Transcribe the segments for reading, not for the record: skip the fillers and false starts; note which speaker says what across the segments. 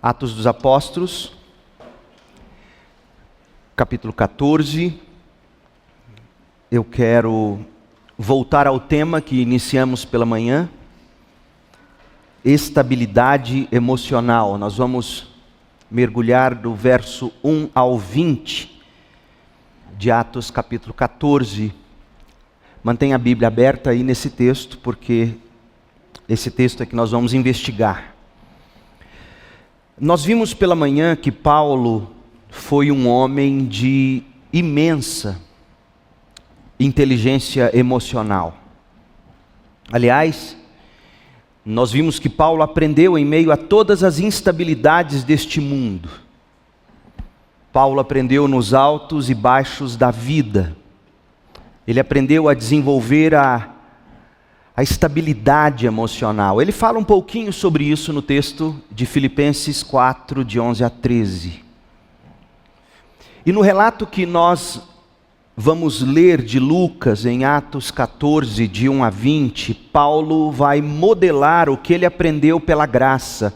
Speaker 1: Atos dos Apóstolos, capítulo 14. Eu quero voltar ao tema que iniciamos pela manhã, estabilidade emocional. Nós vamos mergulhar do verso 1 ao 20 de Atos capítulo 14. Mantenha a Bíblia aberta aí nesse texto, porque esse texto é que nós vamos investigar. Nós vimos pela manhã que Paulo foi um homem de imensa inteligência emocional. Aliás, nós vimos que Paulo aprendeu em meio a todas as instabilidades deste mundo. Paulo aprendeu nos altos e baixos da vida. Ele aprendeu a desenvolver a estabilidade emocional. Ele fala um pouquinho sobre isso no texto de Filipenses 4, de 11 a 13. E no relato que nós vamos ler de Lucas, em Atos 14, de 1 a 20, Paulo vai modelar o que ele aprendeu pela graça,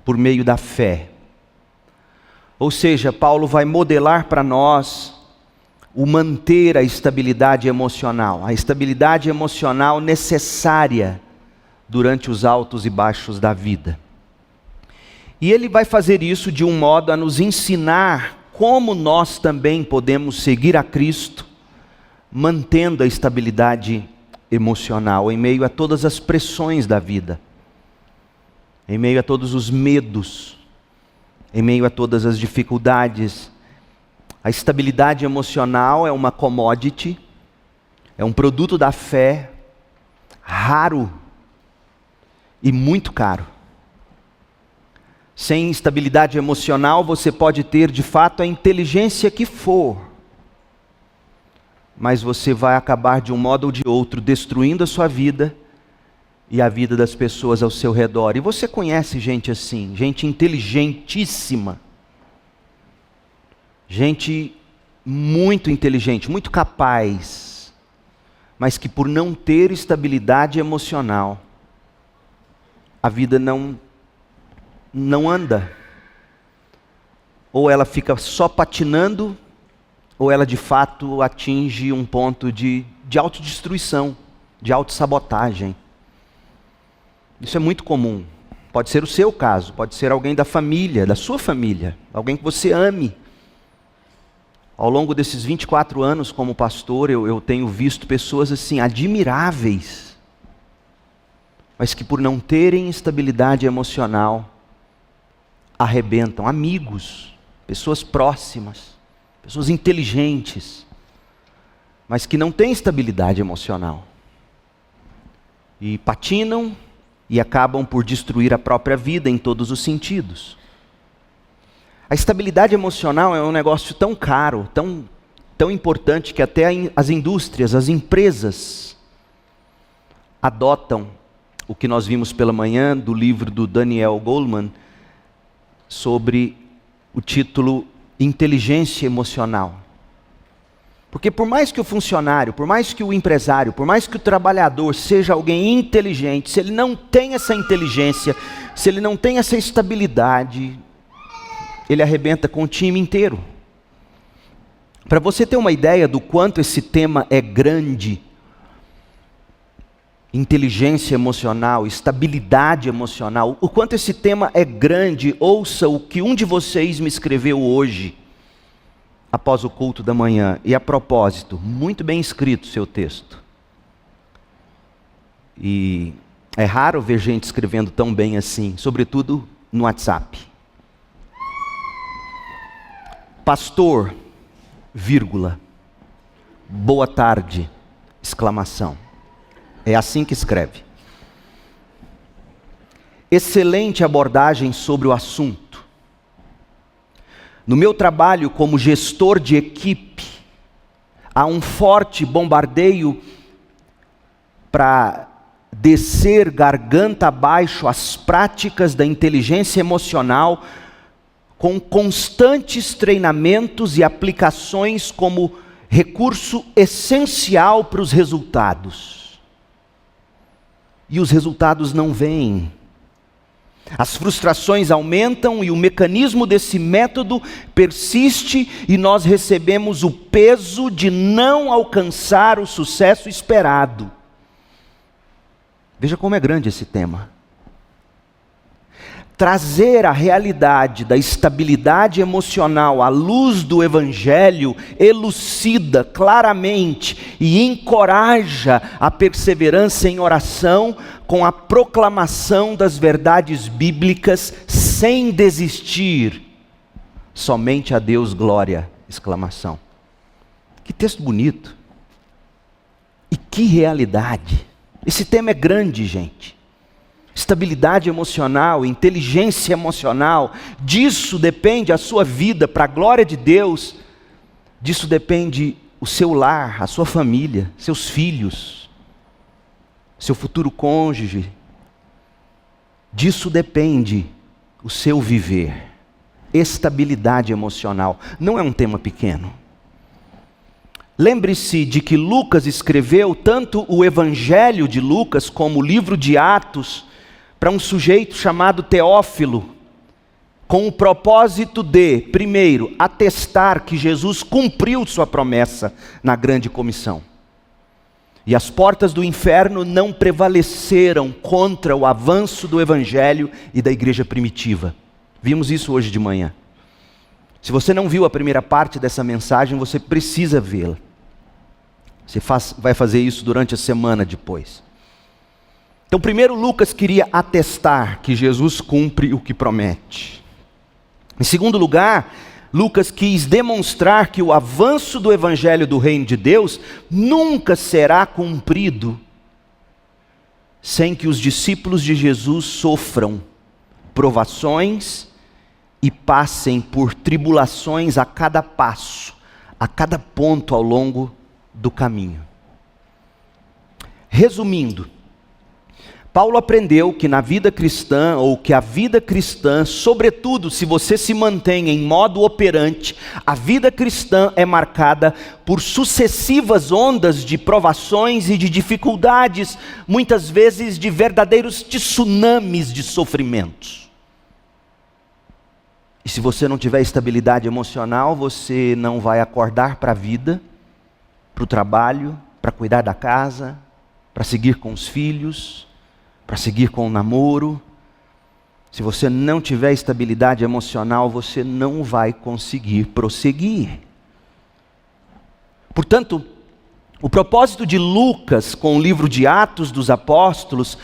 Speaker 1: por meio da fé. Ou seja, Paulo vai modelar para nós o manter a estabilidade emocional necessária durante os altos e baixos da vida. E ele vai fazer isso de um modo a nos ensinar como nós também podemos seguir a Cristo, mantendo a estabilidade emocional em meio a todas as pressões da vida, em meio a todos os medos, em meio a todas as dificuldades. A estabilidade emocional é uma commodity, é um produto da fé, raro e muito caro. Sem estabilidade emocional, você pode ter de fato a inteligência que for, mas você vai acabar de um modo ou de outro destruindo a sua vida e a vida das pessoas ao seu redor. E você conhece gente assim, gente inteligentíssima, gente muito inteligente, muito capaz, mas que por não ter estabilidade emocional, a vida não anda. Ou ela fica só patinando, ou ela de fato atinge um ponto de autodestruição, de autossabotagem. Isso é muito comum. Pode ser o seu caso, pode ser alguém da família, da sua família, alguém que você ame. Ao longo desses 24 anos como pastor, eu tenho visto pessoas assim, admiráveis, mas que por não terem estabilidade emocional, arrebentam. Amigos, pessoas próximas, pessoas inteligentes, mas que não têm estabilidade emocional. E patinam e acabam por destruir a própria vida em todos os sentidos. A estabilidade emocional é um negócio tão caro, tão importante, que até as indústrias, as empresas, adotam o que nós vimos pela manhã do livro do Daniel Goleman, sobre o título Inteligência Emocional. Porque por mais que o funcionário, por mais que o empresário, por mais que o trabalhador seja alguém inteligente, se ele não tem essa inteligência, se ele não tem essa estabilidade, ele arrebenta com o time inteiro. Para você ter uma ideia do quanto esse tema é grande, inteligência emocional, estabilidade emocional, o quanto esse tema é grande, ouça o que um de vocês me escreveu hoje, após o culto da manhã. E a propósito, muito bem escrito o seu texto. E é raro ver gente escrevendo tão bem assim, sobretudo no WhatsApp. Pastor, vírgula, boa tarde, exclamação. É assim que escreve. Excelente abordagem sobre o assunto. No meu trabalho como gestor de equipe, há um forte bombardeio para descer garganta abaixo as práticas da inteligência emocional, com constantes treinamentos e aplicações como recurso essencial para os resultados. E os resultados não vêm. As frustrações aumentam e o mecanismo desse método persiste e nós recebemos o peso de não alcançar o sucesso esperado. Veja como é grande esse tema. Trazer a realidade da estabilidade emocional à luz do Evangelho elucida claramente e encoraja a perseverança em oração com a proclamação das verdades bíblicas sem desistir. Somente a Deus glória! Exclamação. Que texto bonito! E que realidade! Esse tema é grande, gente. Estabilidade emocional, inteligência emocional, disso depende a sua vida para a glória de Deus, disso depende o seu lar, a sua família, seus filhos, seu futuro cônjuge, disso depende o seu viver. Estabilidade emocional não é um tema pequeno. Lembre-se de que Lucas escreveu tanto o Evangelho de Lucas como o livro de Atos para um sujeito chamado Teófilo, com o propósito de, primeiro, atestar que Jesus cumpriu sua promessa na grande comissão. E as portas do inferno não prevaleceram contra o avanço do Evangelho e da igreja primitiva. Vimos isso hoje de manhã. Se você não viu a primeira parte dessa mensagem, você precisa vê-la. Você vai fazer isso durante a semana depois. Então, primeiro, Lucas queria atestar que Jesus cumpre o que promete. Em segundo lugar, Lucas quis demonstrar que o avanço do Evangelho do Reino de Deus nunca será cumprido sem que os discípulos de Jesus sofram provações e passem por tribulações a cada passo, a cada ponto ao longo do caminho. Resumindo, Paulo aprendeu que na vida cristã, ou que a vida cristã, sobretudo se você se mantém em modo operante, a vida cristã é marcada por sucessivas ondas de provações e de dificuldades, muitas vezes de verdadeiros tsunamis de sofrimentos. E se você não tiver estabilidade emocional, você não vai acordar para a vida, para o trabalho, para cuidar da casa, para seguir com os filhos, para seguir com o namoro. Se você não tiver estabilidade emocional, você não vai conseguir prosseguir. Portanto, o propósito de Lucas com o livro de Atos dos Apóstolos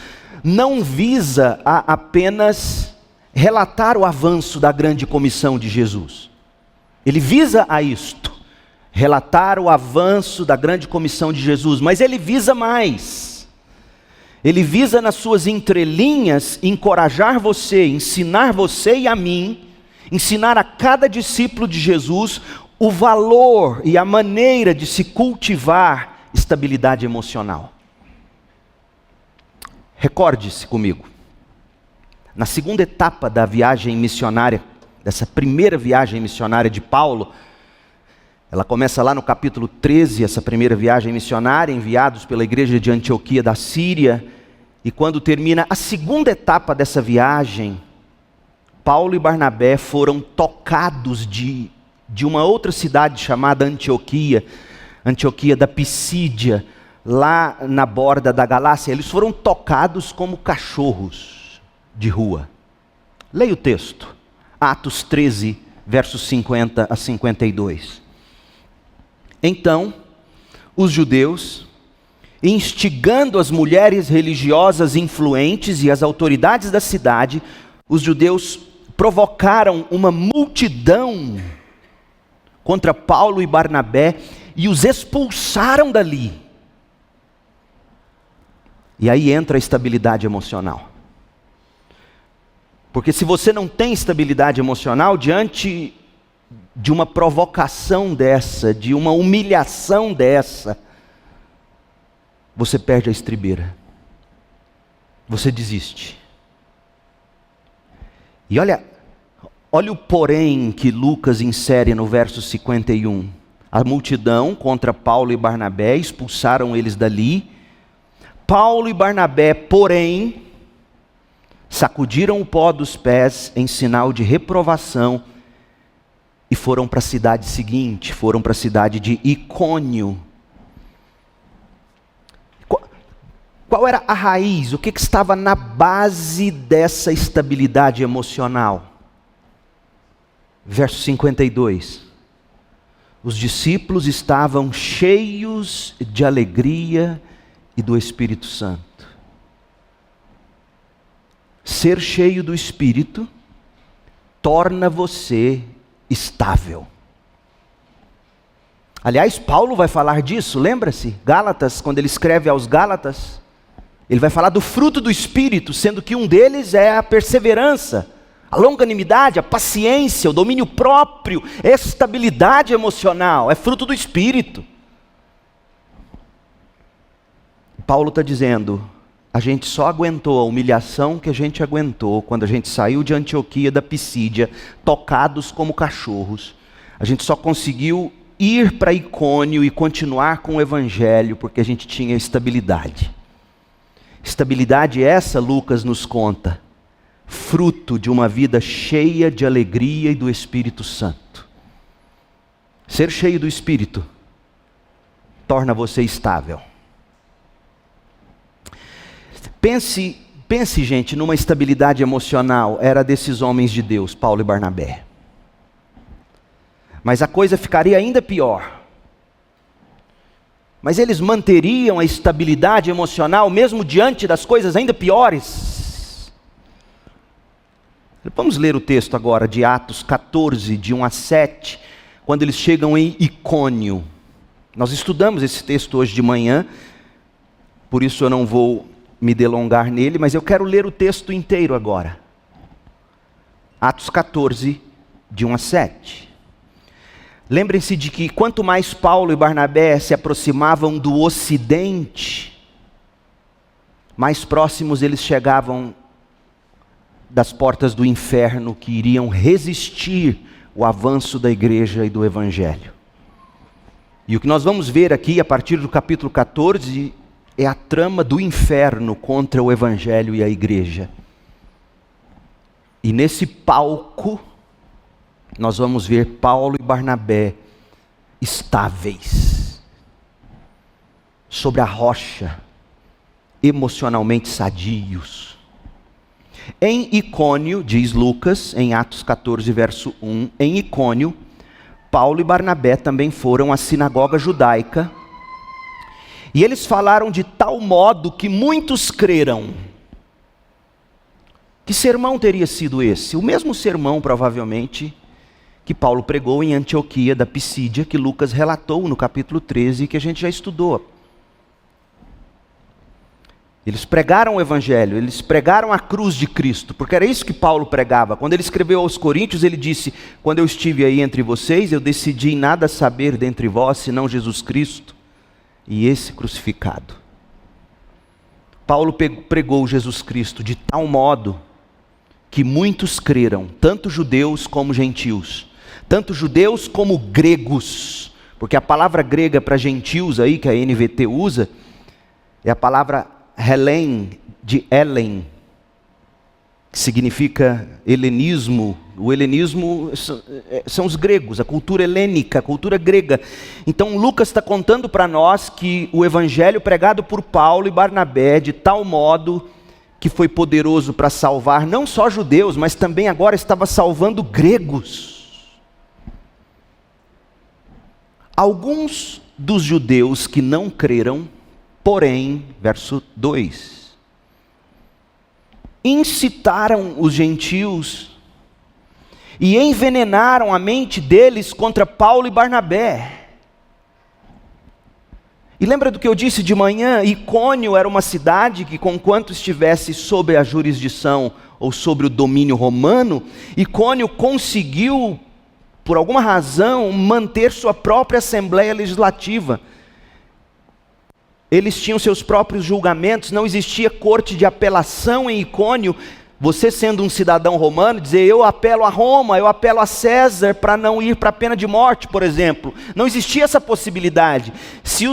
Speaker 1: não visa a apenas relatar o avanço da grande comissão de Jesus. Ele visa a isto, relatar o avanço da grande comissão de Jesus, mas ele visa mais. Ele visa nas suas entrelinhas encorajar você, ensinar você e a mim, ensinar a cada discípulo de Jesus o valor e a maneira de se cultivar estabilidade emocional. Recorde-se comigo, na segunda etapa da viagem missionária, dessa primeira viagem missionária de Paulo, ela começa lá no capítulo 13, essa primeira viagem missionária, enviados pela igreja de Antioquia da Síria, e quando termina a segunda etapa dessa viagem, Paulo e Barnabé foram tocados de uma outra cidade chamada Antioquia, Antioquia da Pisídia, lá na borda da Galácia. Eles foram tocados como cachorros de rua. Leia o texto, Atos 13, versos 50 a 52. Então, os judeus, instigando as mulheres religiosas influentes e as autoridades da cidade, os judeus provocaram uma multidão contra Paulo e Barnabé e os expulsaram dali. E aí entra a estabilidade emocional. Porque se você não tem estabilidade emocional, diante de uma provocação dessa, de uma humilhação dessa, você perde a estribeira. Você desiste. E olha o porém que Lucas insere no verso 51. A multidão contra Paulo e Barnabé, expulsaram eles dali. Paulo e Barnabé, porém, sacudiram o pó dos pés em sinal de reprovação e foram para a cidade seguinte, foram para a cidade de Icônio. Qual era a raiz? O que estava na base dessa estabilidade emocional? Verso 52. Os discípulos estavam cheios de alegria e do Espírito Santo. Ser cheio do Espírito torna você estável. Aliás, Paulo vai falar disso, lembra-se? Gálatas, quando ele escreve aos Gálatas, ele vai falar do fruto do Espírito, sendo que um deles é a perseverança, a longanimidade, a paciência, o domínio próprio, a estabilidade emocional, é fruto do Espírito. Paulo está dizendo, a gente só aguentou a humilhação que a gente aguentou quando a gente saiu de Antioquia da Pisídia, tocados como cachorros. A gente só conseguiu ir para Icônio e continuar com o Evangelho porque a gente tinha estabilidade. Estabilidade essa, Lucas nos conta, fruto de uma vida cheia de alegria e do Espírito Santo. Ser cheio do Espírito torna você estável. Pense, gente, numa estabilidade emocional, era desses homens de Deus, Paulo e Barnabé. Mas a coisa ficaria ainda pior. Mas eles manteriam a estabilidade emocional mesmo diante das coisas ainda piores. Vamos ler o texto agora de Atos 14, de 1 a 7, quando eles chegam em Icônio. Nós estudamos esse texto hoje de manhã, por isso eu não vou me delongar nele, mas eu quero ler o texto inteiro agora. Atos 14, de 1 a 7. Lembrem-se de que quanto mais Paulo e Barnabé se aproximavam do ocidente, mais próximos eles chegavam das portas do inferno que iriam resistir o avanço da igreja e do evangelho. E o que nós vamos ver aqui a partir do capítulo 14 é a trama do inferno contra o evangelho e a igreja. E nesse palco nós vamos ver Paulo e Barnabé estáveis, sobre a rocha, emocionalmente sadios. Em Icônio, diz Lucas, em Atos 14, verso 1, em Icônio, Paulo e Barnabé também foram à sinagoga judaica, e eles falaram de tal modo que muitos creram. Que sermão teria sido esse? O mesmo sermão, provavelmente, que Paulo pregou em Antioquia da Pisídia, que Lucas relatou no capítulo 13, que a gente já estudou. Eles pregaram o Evangelho, eles pregaram a cruz de Cristo, porque era isso que Paulo pregava. Quando ele escreveu aos Coríntios, ele disse, quando eu estive aí entre vocês, eu decidi nada saber dentre vós, senão Jesus Cristo e esse crucificado. Paulo pregou Jesus Cristo de tal modo que muitos creram, tanto judeus como gentios. Tanto judeus como gregos, porque a palavra grega para gentios aí, que a NVT usa, é a palavra Helen, de Helen, que significa helenismo. O helenismo são os gregos, a cultura helênica, a cultura grega. Então Lucas está contando para nós que o evangelho pregado por Paulo e Barnabé, de tal modo que foi poderoso para salvar não só judeus, mas também agora estava salvando gregos. Alguns dos judeus que não creram, porém, verso 2, incitaram os gentios e envenenaram a mente deles contra Paulo e Barnabé. E lembra do que eu disse de manhã? Icônio era uma cidade que, conquanto estivesse sob a jurisdição ou sobre o domínio romano, Icônio conseguiu, por alguma razão, manter sua própria Assembleia Legislativa. Eles tinham seus próprios julgamentos, não existia corte de apelação em Icônio, Você sendo um cidadão romano, dizer eu apelo a Roma, eu apelo a César para não ir para a pena de morte, por exemplo. Não existia essa possibilidade. Se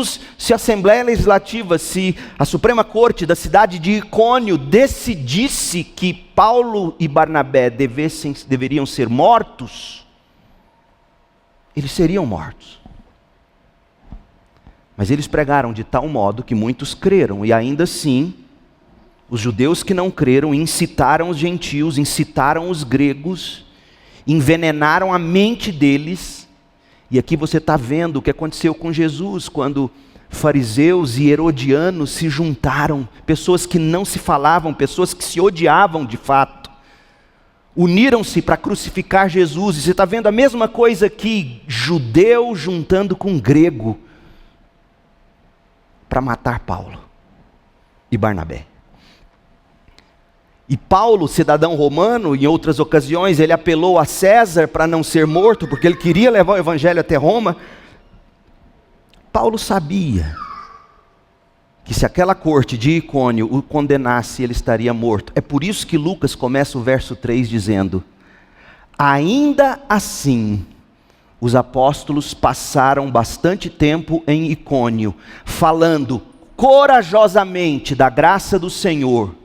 Speaker 1: a Assembleia Legislativa, se a Suprema Corte da cidade de Icônio decidisse que Paulo e Barnabé deveriam ser mortos, eles seriam mortos. Mas eles pregaram de tal modo que muitos creram, e ainda assim, os judeus que não creram incitaram os gentios, incitaram os gregos, envenenaram a mente deles. E aqui você está vendo o que aconteceu com Jesus, quando fariseus e herodianos se juntaram, pessoas que não se falavam, pessoas que se odiavam de fato, uniram-se para crucificar Jesus. E você está vendo a mesma coisa aqui, judeu juntando com grego, para matar Paulo e Barnabé. E Paulo, cidadão romano, em outras ocasiões, ele apelou a César para não ser morto, porque ele queria levar o evangelho até Roma. Paulo sabia que se aquela corte de Icônio o condenasse, ele estaria morto. É por isso que Lucas começa o verso 3 dizendo: ainda assim, os apóstolos passaram bastante tempo em Icônio, falando corajosamente da graça do Senhor,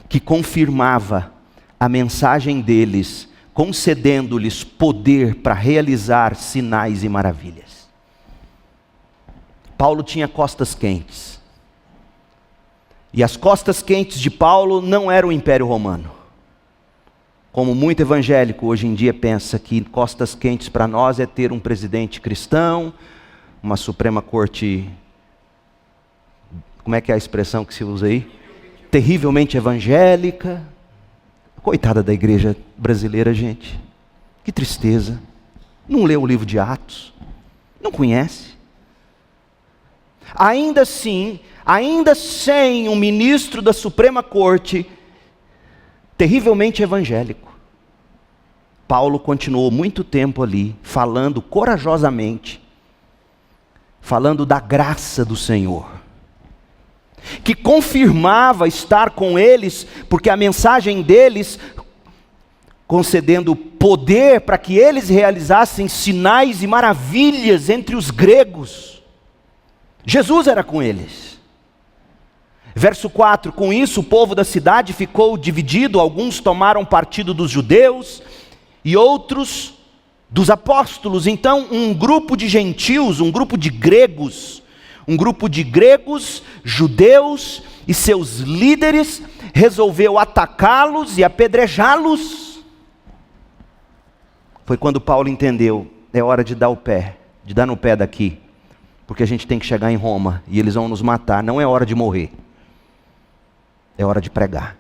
Speaker 1: que confirmava a mensagem deles, concedendo-lhes poder para realizar sinais e maravilhas. Paulo tinha costas quentes. E as costas quentes de Paulo não eram o Império Romano. Como muito evangélico hoje em dia pensa que costas quentes para nós é ter um presidente cristão, uma Suprema Corte, como é que é a expressão que se usa aí? Terrivelmente evangélica. Coitada da igreja brasileira, gente. Que tristeza. Não leu o livro de Atos. Não conhece. Ainda assim, ainda sem um ministro da Suprema Corte terrivelmente evangélico, Paulo continuou muito tempo ali, falando corajosamente, falando da graça do Senhor, que confirmava estar com eles, porque a mensagem deles, concedendo poder para que eles realizassem sinais e maravilhas entre os gregos. Jesus era com eles. Verso 4, com isso o povo da cidade ficou dividido, alguns tomaram partido dos judeus e outros dos apóstolos. Então um grupo de gentios, um grupo de gregos, judeus e seus líderes resolveu atacá-los e apedrejá-los. Foi quando Paulo entendeu, é hora de dar no pé daqui, porque a gente tem que chegar em Roma e eles vão nos matar, não é hora de morrer, é hora de pregar.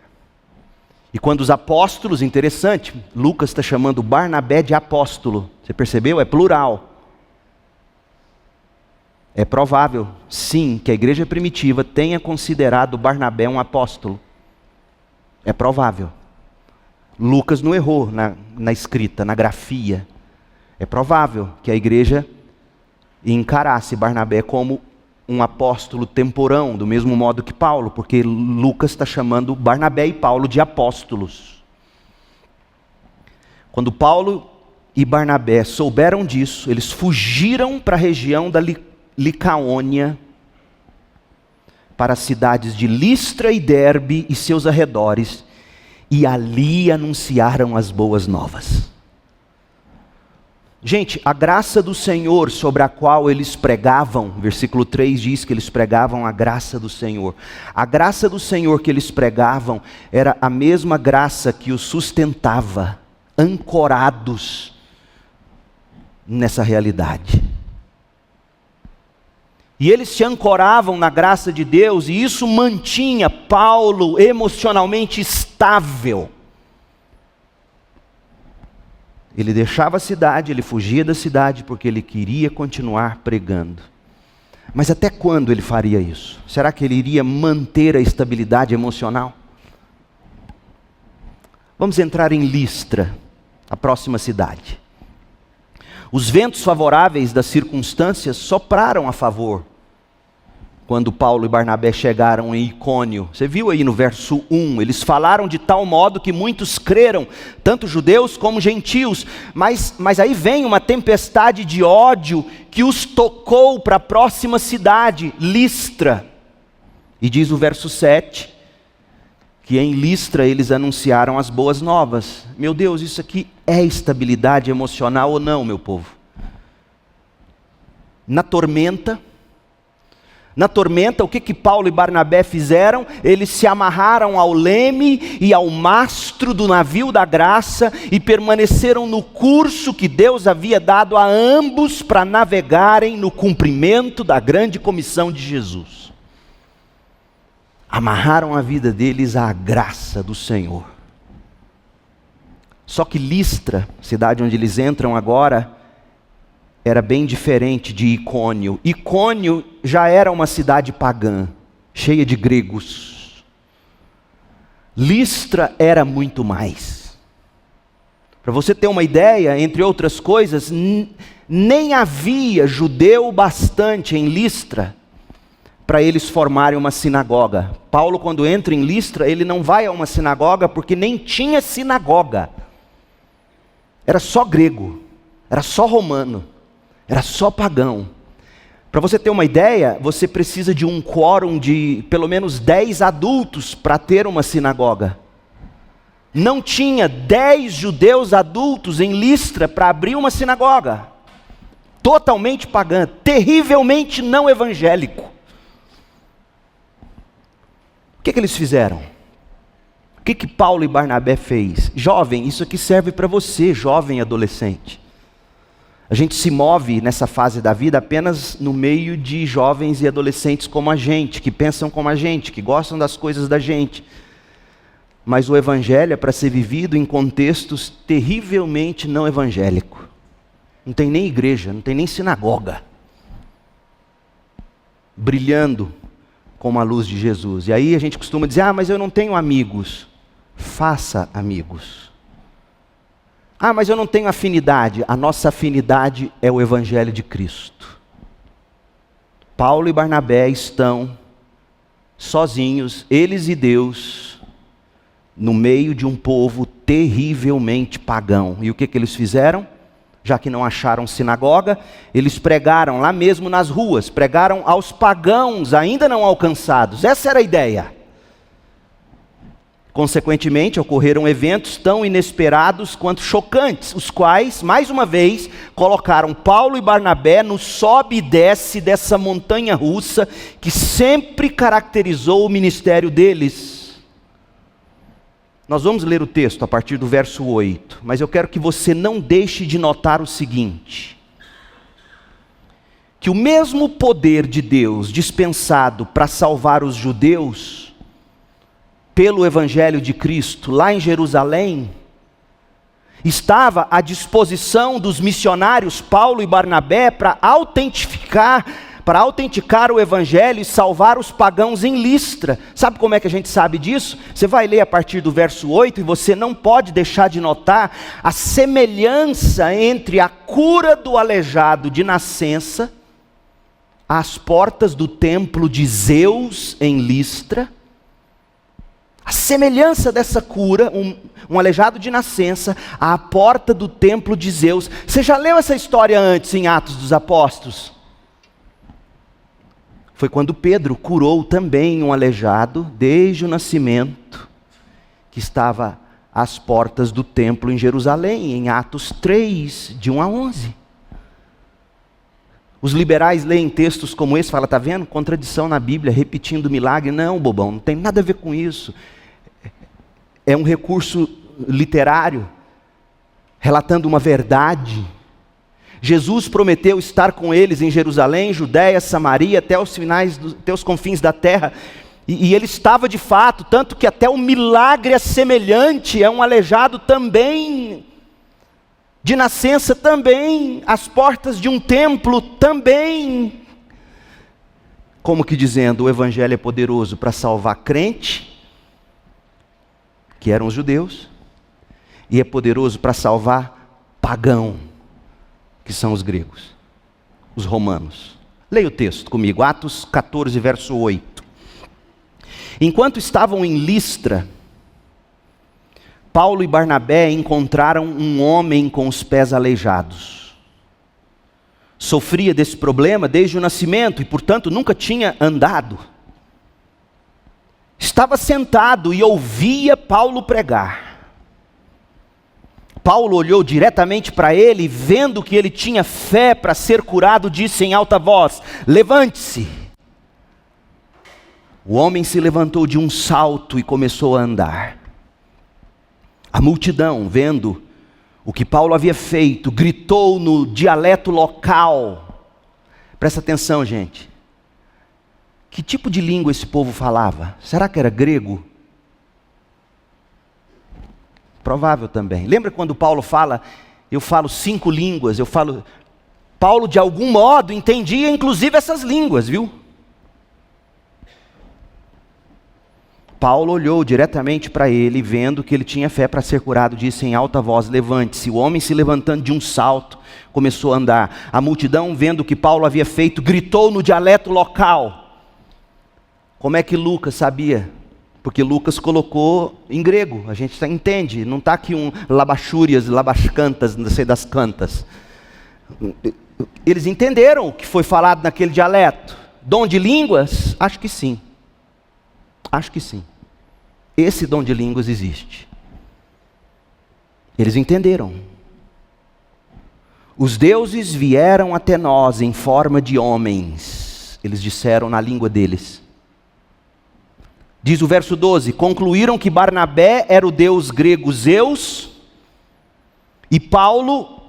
Speaker 1: E quando os apóstolos, interessante, Lucas está chamando Barnabé de apóstolo, você percebeu? É plural. É provável, sim, que a igreja primitiva tenha considerado Barnabé um apóstolo. É provável. Lucas não errou na escrita, na grafia. É provável que a igreja encarasse Barnabé como um apóstolo temporão, do mesmo modo que Paulo, porque Lucas está chamando Barnabé e Paulo de apóstolos. Quando Paulo e Barnabé souberam disso, eles fugiram para a região da Licaônia, para as cidades de Listra e Derbe e seus arredores, e ali anunciaram as boas novas. Gente, a graça do Senhor sobre a qual eles pregavam, versículo 3 diz que eles pregavam a graça do Senhor. A graça do Senhor que eles pregavam era a mesma graça que os sustentava, ancorados nessa realidade. E eles se ancoravam na graça de Deus, e isso mantinha Paulo emocionalmente estável. Ele deixava a cidade, ele fugia da cidade, porque ele queria continuar pregando. Mas até quando ele faria isso? Será que ele iria manter a estabilidade emocional? Vamos entrar em Listra, a próxima cidade. Os ventos favoráveis das circunstâncias sopraram a favor. quando Paulo e Barnabé chegaram em Icônio. Você viu aí no verso 1, eles falaram de tal modo que muitos creram, tanto judeus como gentios, mas aí vem uma tempestade de ódio que os tocou para a próxima cidade, Listra. E diz o verso 7, que em Listra eles anunciaram as boas novas. Meu Deus, isso aqui é estabilidade emocional ou não, meu povo? Na tormenta, o que Paulo e Barnabé fizeram? Eles se amarraram ao leme e ao mastro do navio da graça e permaneceram no curso que Deus havia dado a ambos para navegarem no cumprimento da grande comissão de Jesus. Amarraram a vida deles à graça do Senhor. Só que Listra, cidade onde eles entram agora, era bem diferente de Icônio. Icônio já era uma cidade pagã, cheia de gregos. Listra era muito mais. Para você ter uma ideia, entre outras coisas, nem havia judeu bastante em Listra para eles formarem uma sinagoga. Paulo, quando entra em Listra, ele não vai a uma sinagoga porque nem tinha sinagoga. Era só grego, era só romano, era só pagão. Para você ter uma ideia, você precisa de um quórum de pelo menos 10 adultos para ter uma sinagoga. Não tinha 10 judeus adultos em Listra para abrir uma sinagoga. Totalmente pagã, terrivelmente não evangélico. O que eles fizeram? O que Paulo e Barnabé fez? Jovem, isso aqui serve para você, jovem adolescente. A gente se move nessa fase da vida apenas no meio de jovens e adolescentes como a gente, que pensam como a gente, que gostam das coisas da gente. Mas o evangelho é para ser vivido em contextos terrivelmente não evangélicos. Não tem nem igreja, não tem nem sinagoga. Brilhando como a luz de Jesus. E aí a gente costuma dizer, mas eu não tenho amigos. Faça amigos. Mas eu não tenho afinidade. A nossa afinidade é o Evangelho de Cristo. Paulo e Barnabé estão sozinhos, eles e Deus, no meio de um povo terrivelmente pagão. E o que eles fizeram? Já que não acharam sinagoga, eles pregaram lá mesmo nas ruas, pregaram aos pagãos ainda não alcançados. Essa era a ideia. Consequentemente, ocorreram eventos tão inesperados quanto chocantes, os quais, mais uma vez, colocaram Paulo e Barnabé no sobe e desce dessa montanha russa que sempre caracterizou o ministério deles. Nós vamos ler o texto a partir do verso 8, mas eu quero que você não deixe de notar o seguinte: que o mesmo poder de Deus dispensado para salvar os judeus pelo Evangelho de Cristo lá em Jerusalém, estava à disposição dos missionários Paulo e Barnabé para autenticar o Evangelho e salvar os pagãos em Listra. Sabe como é que a gente sabe disso? Você vai ler a partir do verso 8 e você não pode deixar de notar a semelhança entre a cura do aleijado de nascença às portas do templo de Zeus em Listra. A semelhança dessa cura, um aleijado de nascença, à porta do templo de Zeus. Você já leu essa história antes em Atos dos Apóstolos? Foi quando Pedro curou também um aleijado, desde o nascimento, que estava às portas do templo em Jerusalém, em Atos 3, de 1 a 11. Os liberais leem textos como esse e falam, está vendo? Contradição na Bíblia, repetindo milagre. Não, bobão, não tem nada a ver com isso. É um recurso literário, relatando uma verdade. Jesus prometeu estar com eles em Jerusalém, Judéia, Samaria, até os confins da terra. E ele estava de fato, tanto que até um milagre é semelhante, é um aleijado também, de nascença também, às portas de um templo também. Como que dizendo, o Evangelho é poderoso para salvar crente, que eram os judeus, e é poderoso para salvar pagão, que são os gregos, os romanos. Leia o texto comigo, Atos 14, verso 8. Enquanto estavam em Listra, Paulo e Barnabé encontraram um homem com os pés aleijados. Sofria desse problema desde o nascimento e, portanto, nunca tinha andado. Estava sentado e ouvia Paulo pregar. Paulo olhou diretamente para ele e, vendo que ele tinha fé para ser curado, disse em alta voz: levante-se. O homem se levantou de um salto e começou a andar. A multidão, vendo o que Paulo havia feito, gritou no dialeto local. Presta atenção, gente. Que tipo de língua esse povo falava? Será que era grego? Provável também. Lembra quando Paulo fala, eu falo 5 línguas, Paulo de algum modo entendia inclusive essas línguas, viu? Paulo olhou diretamente para ele, vendo que ele tinha fé para ser curado, disse em alta voz: levante-se. O homem, se levantando de um salto, começou a andar. A multidão, vendo o que Paulo havia feito, gritou no dialeto local. Como é que Lucas sabia? Porque Lucas colocou em grego, a gente entende, não está aqui um labachúrias, labascantas, não sei das cantas. Eles entenderam o que foi falado naquele dialeto. Dom de línguas? Acho que sim. Acho que sim. Esse dom de línguas existe. Eles entenderam. Os deuses vieram até nós em forma de homens, eles disseram na língua deles. Diz o verso 12: concluíram que Barnabé era o deus grego Zeus e Paulo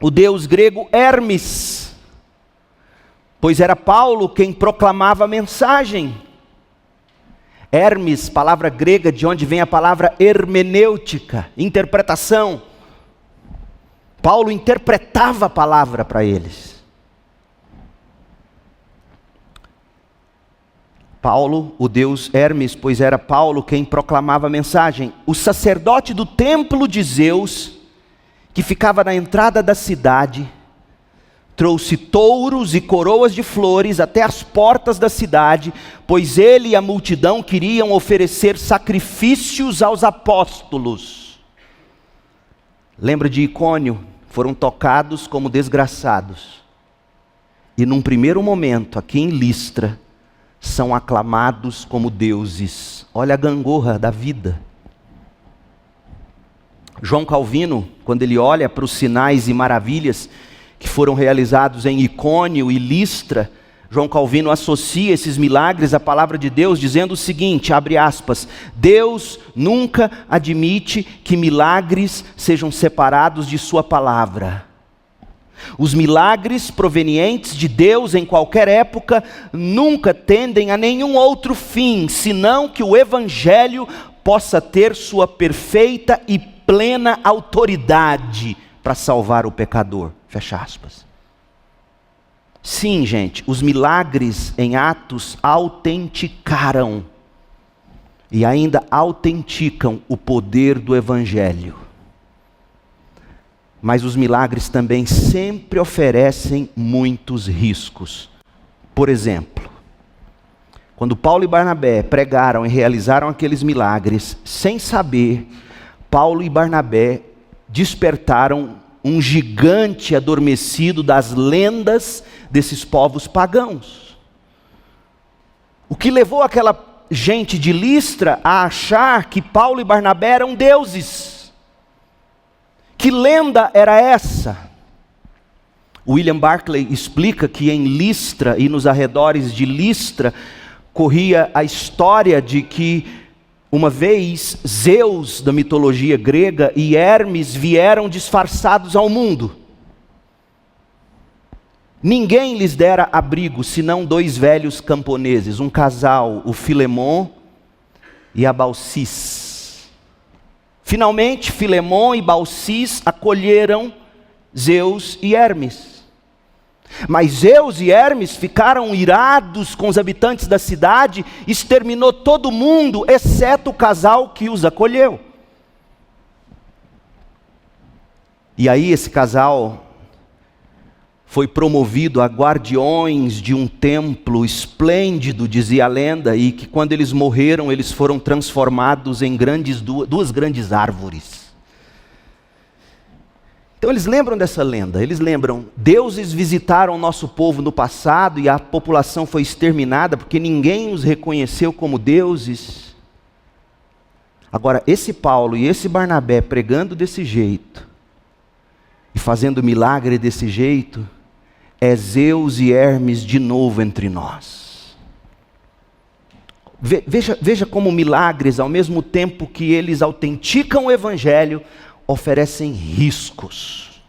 Speaker 1: o deus grego Hermes, pois era Paulo quem proclamava a mensagem. Hermes, palavra grega de onde vem a palavra hermenêutica, interpretação. Paulo interpretava a palavra para eles. Paulo, o deus Hermes, pois era Paulo quem proclamava a mensagem. O sacerdote do templo de Zeus, que ficava na entrada da cidade, trouxe touros e coroas de flores até as portas da cidade, pois ele e a multidão queriam oferecer sacrifícios aos apóstolos. Lembra de Icônio? Foram tocados como desgraçados. E num primeiro momento, aqui em Listra, são aclamados como deuses. Olha a gangorra da vida. João Calvino, quando ele olha para os sinais e maravilhas que foram realizados em Icônio e Listra, João Calvino associa esses milagres à palavra de Deus, dizendo o seguinte, abre aspas: Deus nunca admite que milagres sejam separados de sua palavra. Os milagres provenientes de Deus em qualquer época nunca tendem a nenhum outro fim, senão que o Evangelho possa ter sua perfeita e plena autoridade para salvar o pecador. Fecha aspas. Sim, gente, os milagres em Atos autenticaram e ainda autenticam o poder do Evangelho. Mas os milagres também sempre oferecem muitos riscos. Por exemplo, quando Paulo e Barnabé pregaram e realizaram aqueles milagres, sem saber, Paulo e Barnabé despertaram um gigante adormecido das lendas desses povos pagãos. O que levou aquela gente de Listra a achar que Paulo e Barnabé eram deuses. Que lenda era essa? William Barclay explica que em Listra e nos arredores de Listra corria a história de que uma vez Zeus da mitologia grega e Hermes vieram disfarçados ao mundo. Ninguém lhes dera abrigo, senão 2 velhos camponeses, um casal, o Filemon e a Baucis. Finalmente, Filemon e Baucis acolheram Zeus e Hermes. Mas Zeus e Hermes ficaram irados com os habitantes da cidade, exterminou todo mundo, exceto o casal que os acolheu. E aí esse casal foi promovido a guardiões de um templo esplêndido, dizia a lenda, e que quando eles morreram, eles foram transformados em duas grandes árvores. Então eles lembram dessa lenda, eles lembram, deuses visitaram o nosso povo no passado e a população foi exterminada porque ninguém os reconheceu como deuses. Agora, esse Paulo e esse Barnabé pregando desse jeito e fazendo milagre desse jeito, é Zeus e Hermes de novo entre nós. Veja como milagres, ao mesmo tempo que eles autenticam o Evangelho, oferecem riscos.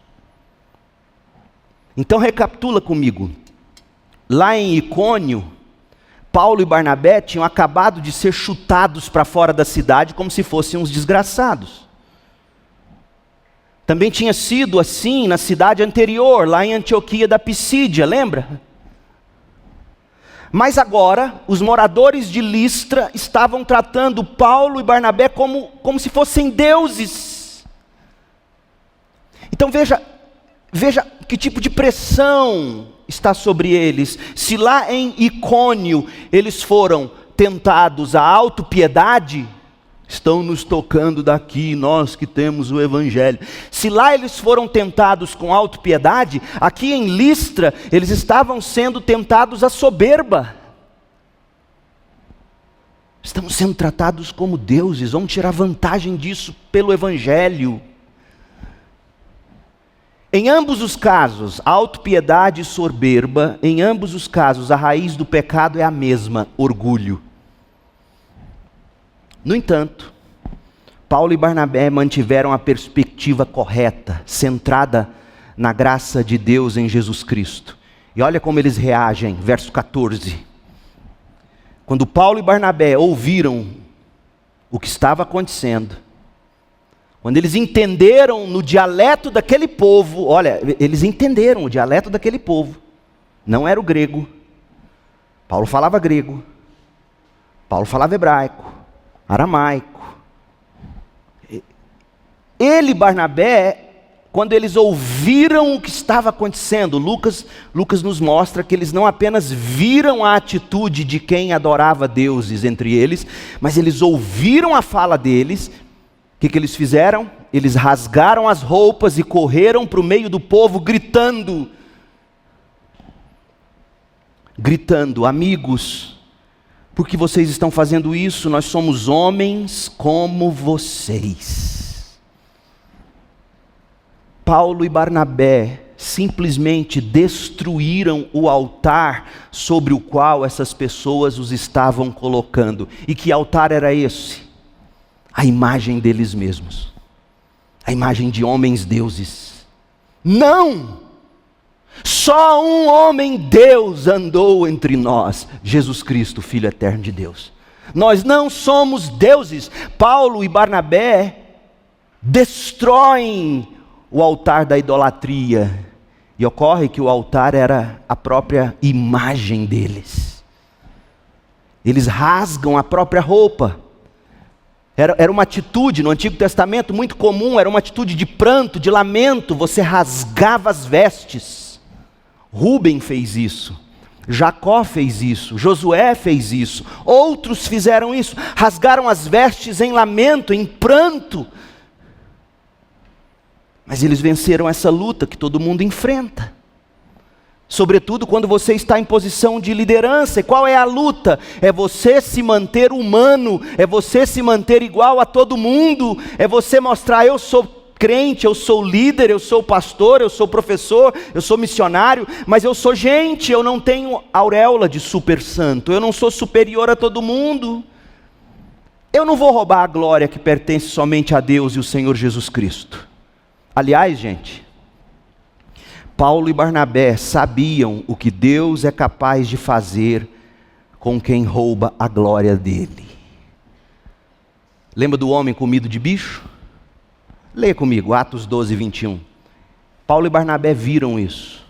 Speaker 1: Então recapitula comigo. Lá em Icônio, Paulo e Barnabé tinham acabado de ser chutados para fora da cidade como se fossem uns desgraçados. Também tinha sido assim na cidade anterior, lá em Antioquia da Pisídia, lembra? Mas agora, os moradores de Listra estavam tratando Paulo e Barnabé como se fossem deuses. Então veja que tipo de pressão está sobre eles. Se lá em Icônio eles foram tentados à autopiedade, estão nos tocando daqui, nós que temos o Evangelho. Se lá eles foram tentados com autopiedade, aqui em Listra eles estavam sendo tentados à soberba. Estamos sendo tratados como deuses, vamos tirar vantagem disso pelo Evangelho. Em ambos os casos, autopiedade e soberba, em ambos os casos, a raiz do pecado é a mesma, orgulho. No entanto, Paulo e Barnabé mantiveram a perspectiva correta, centrada na graça de Deus em Jesus Cristo. E olha como eles reagem, verso 14. Quando Paulo e Barnabé ouviram o que estava acontecendo, quando eles entenderam no dialeto daquele povo, olha, eles entenderam o dialeto daquele povo, não era o grego. Paulo falava grego, Paulo falava hebraico, aramaico. Ele e Barnabé, quando eles ouviram o que estava acontecendo, Lucas nos mostra que eles não apenas viram a atitude de quem adorava deuses entre eles, mas eles ouviram a fala deles. O que eles fizeram? Eles rasgaram as roupas e correram para o meio do povo gritando, amigos, por que vocês estão fazendo isso? Nós somos homens como vocês. Paulo e Barnabé simplesmente destruíram o altar sobre o qual essas pessoas os estavam colocando. E que altar era esse? A imagem deles mesmos, a imagem de homens deuses. Não! Só um homem Deus andou entre nós, Jesus Cristo, Filho eterno de Deus. Nós não somos deuses. Paulo e Barnabé destroem o altar da idolatria, e ocorre que o altar era a própria imagem deles. Eles rasgam a própria roupa. Era uma atitude no Antigo Testamento muito comum, era uma atitude de pranto, de lamento, você rasgava as vestes. Rúben fez isso, Jacó fez isso, Josué fez isso, outros fizeram isso, rasgaram as vestes em lamento, em pranto. Mas eles venceram essa luta que todo mundo enfrenta. Sobretudo quando você está em posição de liderança. E qual é a luta? É você se manter humano, é você se manter igual a todo mundo, é você mostrar: eu sou crente, eu sou líder, eu sou pastor, eu sou professor, eu sou missionário, mas eu sou gente, eu não tenho auréola de super santo, eu não sou superior a todo mundo. Eu não vou roubar a glória que pertence somente a Deus e o Senhor Jesus Cristo. Aliás, gente, Paulo e Barnabé sabiam o que Deus é capaz de fazer com quem rouba a glória dele. Lembra do homem comido de bicho? Leia comigo, Atos 12, 21. Paulo e Barnabé viram isso.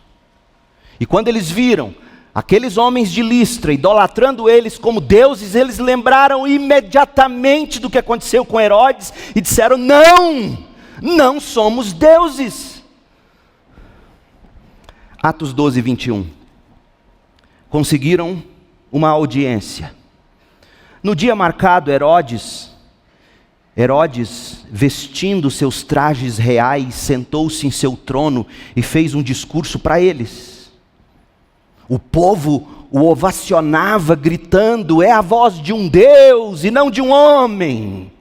Speaker 1: E quando eles viram aqueles homens de Listra idolatrando eles como deuses, eles lembraram imediatamente do que aconteceu com Herodes e disseram: não somos deuses. Atos 12, 21. Conseguiram uma audiência. No dia marcado, Herodes, vestindo seus trajes reais, sentou-se em seu trono e fez um discurso para eles. O povo o ovacionava, gritando: é a voz de um Deus e não de um homem.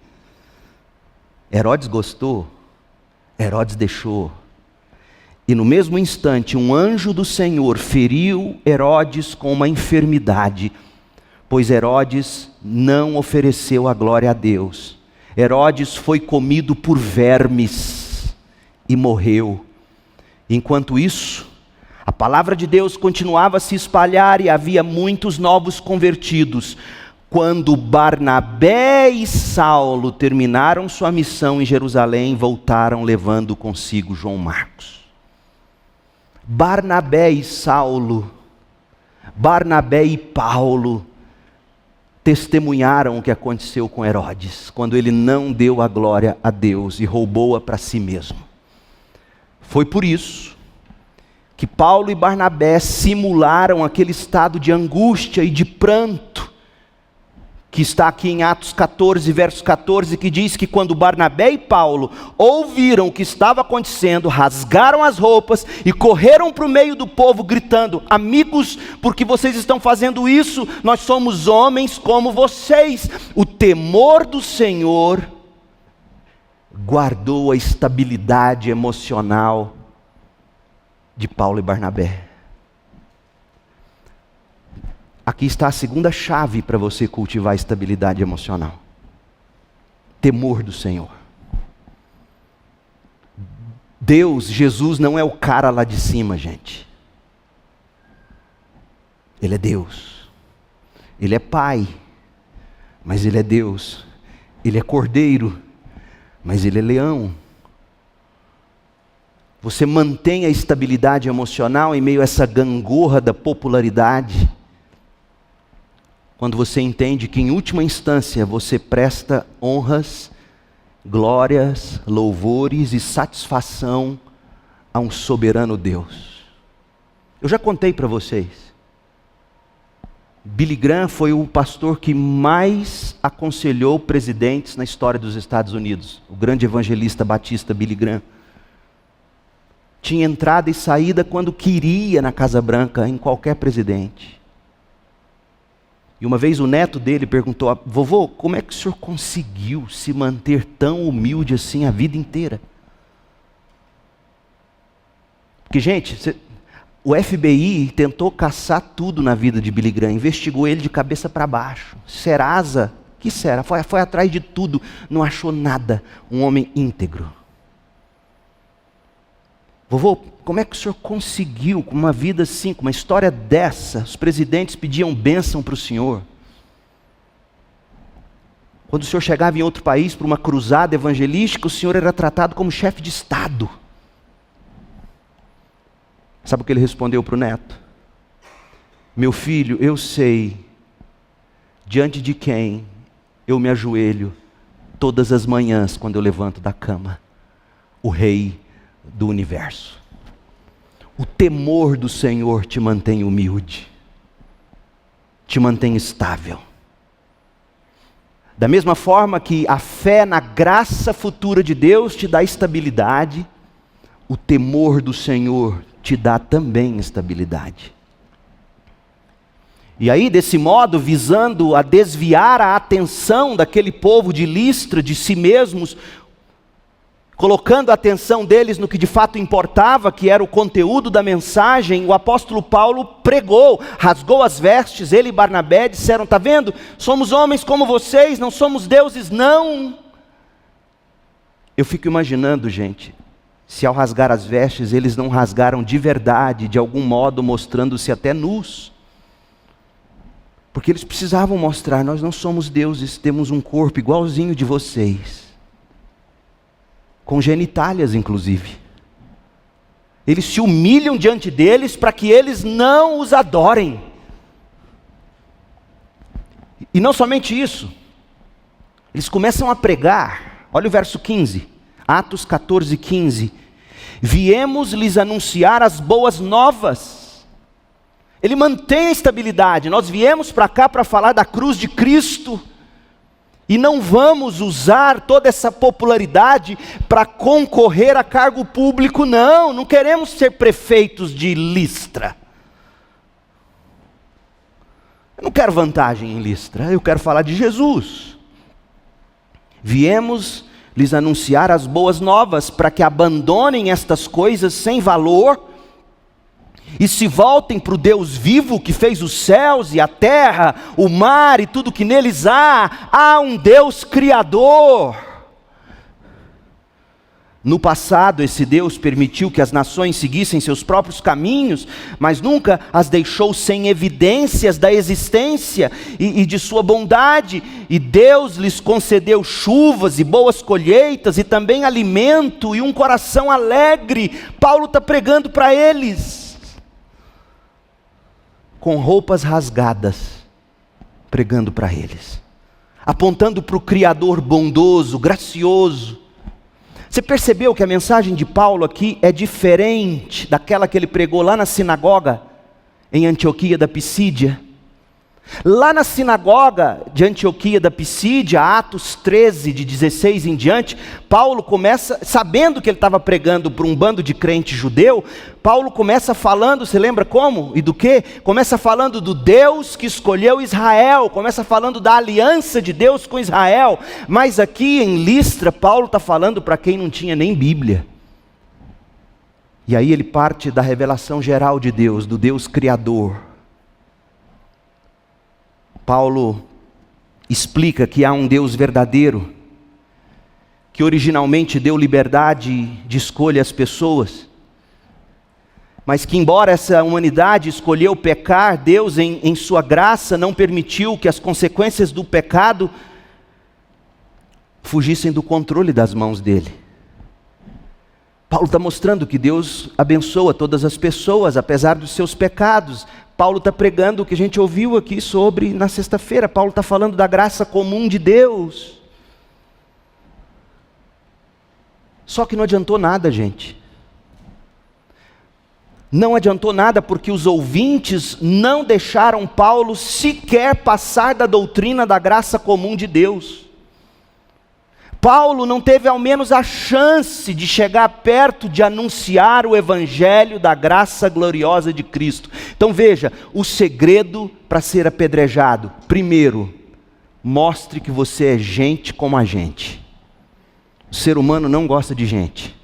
Speaker 1: Herodes gostou, Herodes deixou. E no mesmo instante, um anjo do Senhor feriu Herodes com uma enfermidade, pois Herodes não ofereceu a glória a Deus. Herodes foi comido por vermes e morreu. Enquanto isso, a palavra de Deus continuava a se espalhar e havia muitos novos convertidos. Quando Barnabé e Saulo terminaram sua missão em Jerusalém, voltaram levando consigo João Marcos. Barnabé e Saulo, Barnabé e Paulo testemunharam o que aconteceu com Herodes, quando ele não deu a glória a Deus e roubou-a para si mesmo. Foi por isso que Paulo e Barnabé simularam aquele estado de angústia e de pranto, que está aqui em Atos 14, verso 14, que diz que quando Barnabé e Paulo ouviram o que estava acontecendo, rasgaram as roupas e correram para o meio do povo gritando: amigos, por que vocês estão fazendo isso? Nós somos homens como vocês. O temor do Senhor guardou a estabilidade emocional de Paulo e Barnabé. Aqui está a segunda chave para você cultivar a estabilidade emocional: temor do Senhor. Deus, Jesus não é o cara lá de cima, gente. Ele é Deus. Ele é Pai, mas Ele é Deus. Ele é Cordeiro, mas Ele é Leão. Você mantém a estabilidade emocional em meio a essa gangorra da popularidade, quando você entende que em última instância você presta honras, glórias, louvores e satisfação a um soberano Deus. Eu já contei para vocês, Billy Graham foi o pastor que mais aconselhou presidentes na história dos Estados Unidos, o grande evangelista batista Billy Graham. Tinha entrada e saída quando queria na Casa Branca, em qualquer presidente. E uma vez o neto dele perguntou: vovô, como é que o senhor conseguiu se manter tão humilde assim a vida inteira? Porque, gente, o FBI tentou caçar tudo na vida de Billy Graham, investigou ele de cabeça para baixo. Serasa, que será? Foi atrás de tudo, não achou nada. Um homem íntegro. Vovô, como é que o senhor conseguiu, com uma vida assim, com uma história dessa? Os presidentes pediam bênção para o senhor. Quando o senhor chegava em outro país para uma cruzada evangelística, o senhor era tratado como chefe de Estado. Sabe o que ele respondeu para o neto? Meu filho, eu sei diante de quem eu me ajoelho todas as manhãs quando eu levanto da cama: o Rei do universo. O temor do Senhor te mantém humilde, te mantém estável. Da mesma forma que a fé na graça futura de Deus te dá estabilidade, o temor do Senhor te dá também estabilidade. E aí, desse modo, visando a desviar a atenção daquele povo de Listra de si mesmos, colocando a atenção deles no que de fato importava, que era o conteúdo da mensagem, o apóstolo Paulo pregou, rasgou as vestes, ele e Barnabé disseram: está vendo? Somos homens como vocês, não somos deuses não. Eu fico imaginando, gente, se ao rasgar as vestes eles não rasgaram de verdade, de algum modo mostrando-se até nus. Porque eles precisavam mostrar: nós não somos deuses, temos um corpo igualzinho de vocês. Com genitálias, inclusive. Eles se humilham diante deles para que eles não os adorem. E não somente isso, eles começam a pregar. Olha o verso 15, Atos 14, 15. Viemos lhes anunciar as boas novas. Ele mantém a estabilidade. Nós viemos para cá para falar da cruz de Cristo. E não vamos usar toda essa popularidade para concorrer a cargo público, não. Não queremos ser prefeitos de Listra. Eu não quero vantagem em Listra, eu quero falar de Jesus. Viemos lhes anunciar as boas novas para que abandonem estas coisas sem valor e se voltem para o Deus vivo que fez os céus e a terra, o mar e tudo que neles há. Há um Deus criador. No passado, esse Deus permitiu que as nações seguissem seus próprios caminhos, mas nunca as deixou sem evidências da existência e de sua bondade. E Deus lhes concedeu chuvas e boas colheitas, e também alimento e um coração alegre. Paulo está pregando para eles, com roupas rasgadas, pregando para eles, apontando para o Criador bondoso, gracioso. Você percebeu que a mensagem de Paulo aqui é diferente daquela que ele pregou lá na sinagoga em Antioquia da Pisídia? Lá na sinagoga de Antioquia da Pisídia, Atos 13, de 16 em diante, Paulo começa, sabendo que ele estava pregando para um bando de crente judeu, Paulo começa falando, você lembra como e do que? Começa falando do Deus que escolheu Israel, começa falando da aliança de Deus com Israel, mas aqui em Listra, Paulo está falando para quem não tinha nem Bíblia. E aí ele parte da revelação geral de Deus, do Deus Criador. Paulo explica que há um Deus verdadeiro, que originalmente deu liberdade de escolha às pessoas, mas que embora essa humanidade escolheu pecar, Deus em sua graça não permitiu que as consequências do pecado fugissem do controle das mãos dele. Paulo está mostrando que Deus abençoa todas as pessoas, apesar dos seus pecados. Paulo está pregando o que a gente ouviu aqui sobre na sexta-feira. Paulo está falando da graça comum de Deus. Só que não adiantou nada, gente. Não adiantou nada porque os ouvintes não deixaram Paulo sequer passar da doutrina da graça comum de Deus. Paulo não teve ao menos a chance de chegar perto de anunciar o evangelho da graça gloriosa de Cristo. Então veja, o segredo para ser apedrejado: primeiro, mostre que você é gente como a gente. O ser humano não gosta de gente,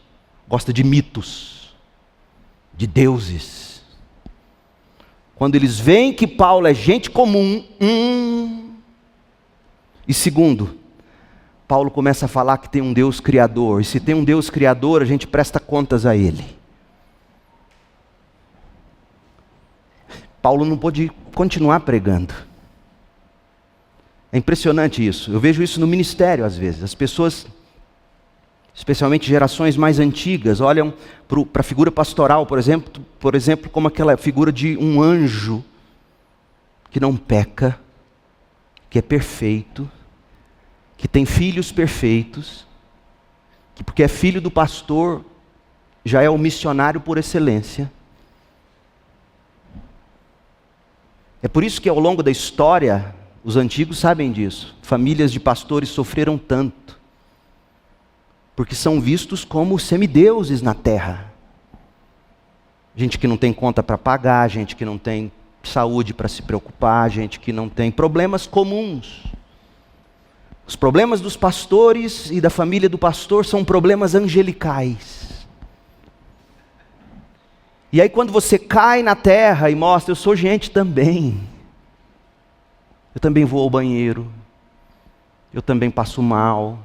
Speaker 1: gosta de mitos, de deuses. Quando eles veem que Paulo é gente comum, E segundo, Paulo começa a falar que tem um Deus criador, e se tem um Deus criador, a gente presta contas a Ele. Paulo não pôde continuar pregando. É impressionante isso, eu vejo isso no ministério às vezes. As pessoas, especialmente gerações mais antigas, olham para a figura pastoral, por exemplo, como aquela figura de um anjo que não peca, que é perfeito, que tem filhos perfeitos, que porque é filho do pastor, já é o missionário por excelência. É por isso que ao longo da história, os antigos sabem disso, famílias de pastores sofreram tanto, porque são vistos como semideuses na terra. Gente que não tem conta para pagar, gente que não tem saúde para se preocupar, gente que não tem problemas comuns. Os problemas dos pastores e da família do pastor são problemas angelicais. E aí quando você cai na terra e mostra, eu sou gente também. Eu também vou ao banheiro. Eu também passo mal.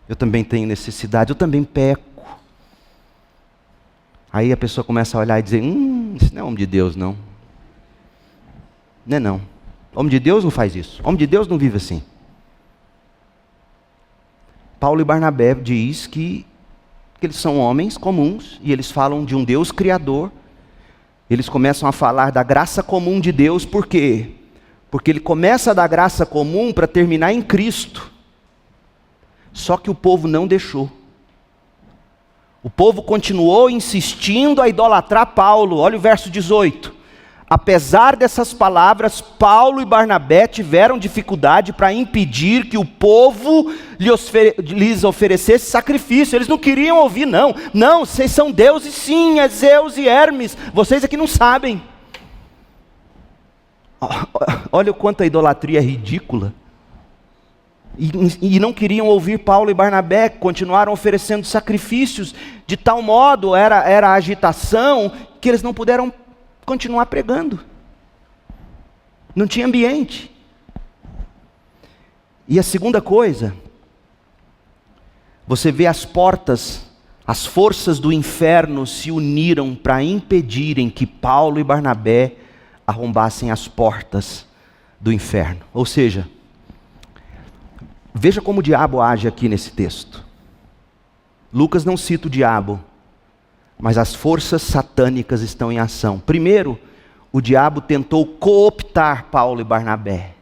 Speaker 1: Eu também tenho necessidade. Eu também peco. Aí a pessoa começa a olhar e dizer, isso não é homem de Deus não. Não é não. Homem de Deus não faz isso. Homem de Deus não vive assim. Paulo e Barnabé diz que eles são homens comuns e eles falam de um Deus criador. Eles começam a falar da graça comum de Deus, por quê? Porque ele começa da graça comum para terminar em Cristo. Só que o povo não deixou. O povo continuou insistindo a idolatrar Paulo. Olha o verso 18. Apesar dessas palavras, Paulo e Barnabé tiveram dificuldade para impedir que o povo lhes oferecesse sacrifício. Eles não queriam ouvir, não. Não, vocês são deuses sim, é Zeus e Hermes. Vocês aqui não sabem. Olha o quanto a idolatria é ridícula. E não queriam ouvir Paulo e Barnabé, continuaram oferecendo sacrifícios. De tal modo era a agitação que eles não puderam continuar pregando. Não tinha ambiente. E a segunda coisa, você vê as portas, as forças do inferno se uniram para impedirem que Paulo e Barnabé arrombassem as portas do inferno. Ou seja, veja como o diabo age aqui nesse texto. Lucas não cita o diabo, mas as forças satânicas estão em ação. Primeiro, o diabo tentou cooptar Paulo e Barnabé.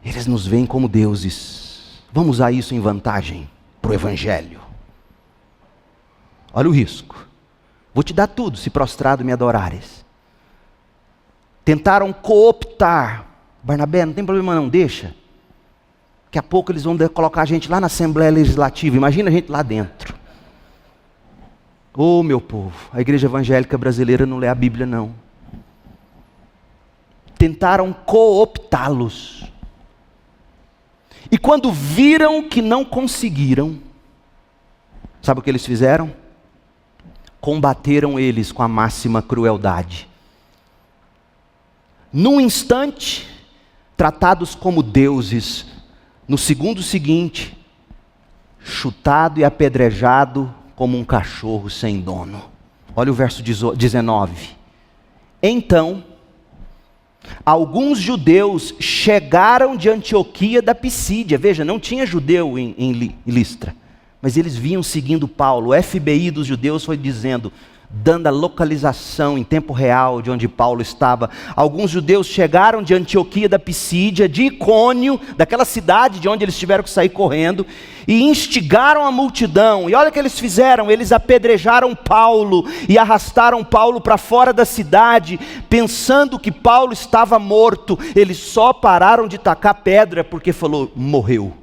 Speaker 1: Eles nos veem como deuses. Vamos usar isso em vantagem para o evangelho. Olha o risco. Vou te dar tudo se prostrado me adorares. Tentaram cooptar. Barnabé, não tem problema não, deixa. Daqui a pouco eles vão colocar a gente lá na Assembleia Legislativa. Imagina a gente lá dentro. Meu povo, a igreja evangélica brasileira não lê a Bíblia não. Tentaram cooptá-los. E quando viram que não conseguiram, sabe o que eles fizeram? Combateram eles com a máxima crueldade. Num instante, tratados como deuses, no segundo seguinte, chutado e apedrejado como um cachorro sem dono. Olha o verso 19. Então, alguns judeus chegaram de Antioquia da Pisídia. Veja, não tinha judeu em Listra, mas eles vinham seguindo Paulo. O FBI dos judeus foi dizendo, dando a localização em tempo real de onde Paulo estava. Alguns judeus chegaram de Antioquia da Pisídia, de Icônio, daquela cidade de onde eles tiveram que sair correndo, e instigaram a multidão. E olha o que eles fizeram, eles apedrejaram Paulo e arrastaram Paulo para fora da cidade, pensando que Paulo estava morto. Eles só pararam de tacar pedra porque falou, morreu.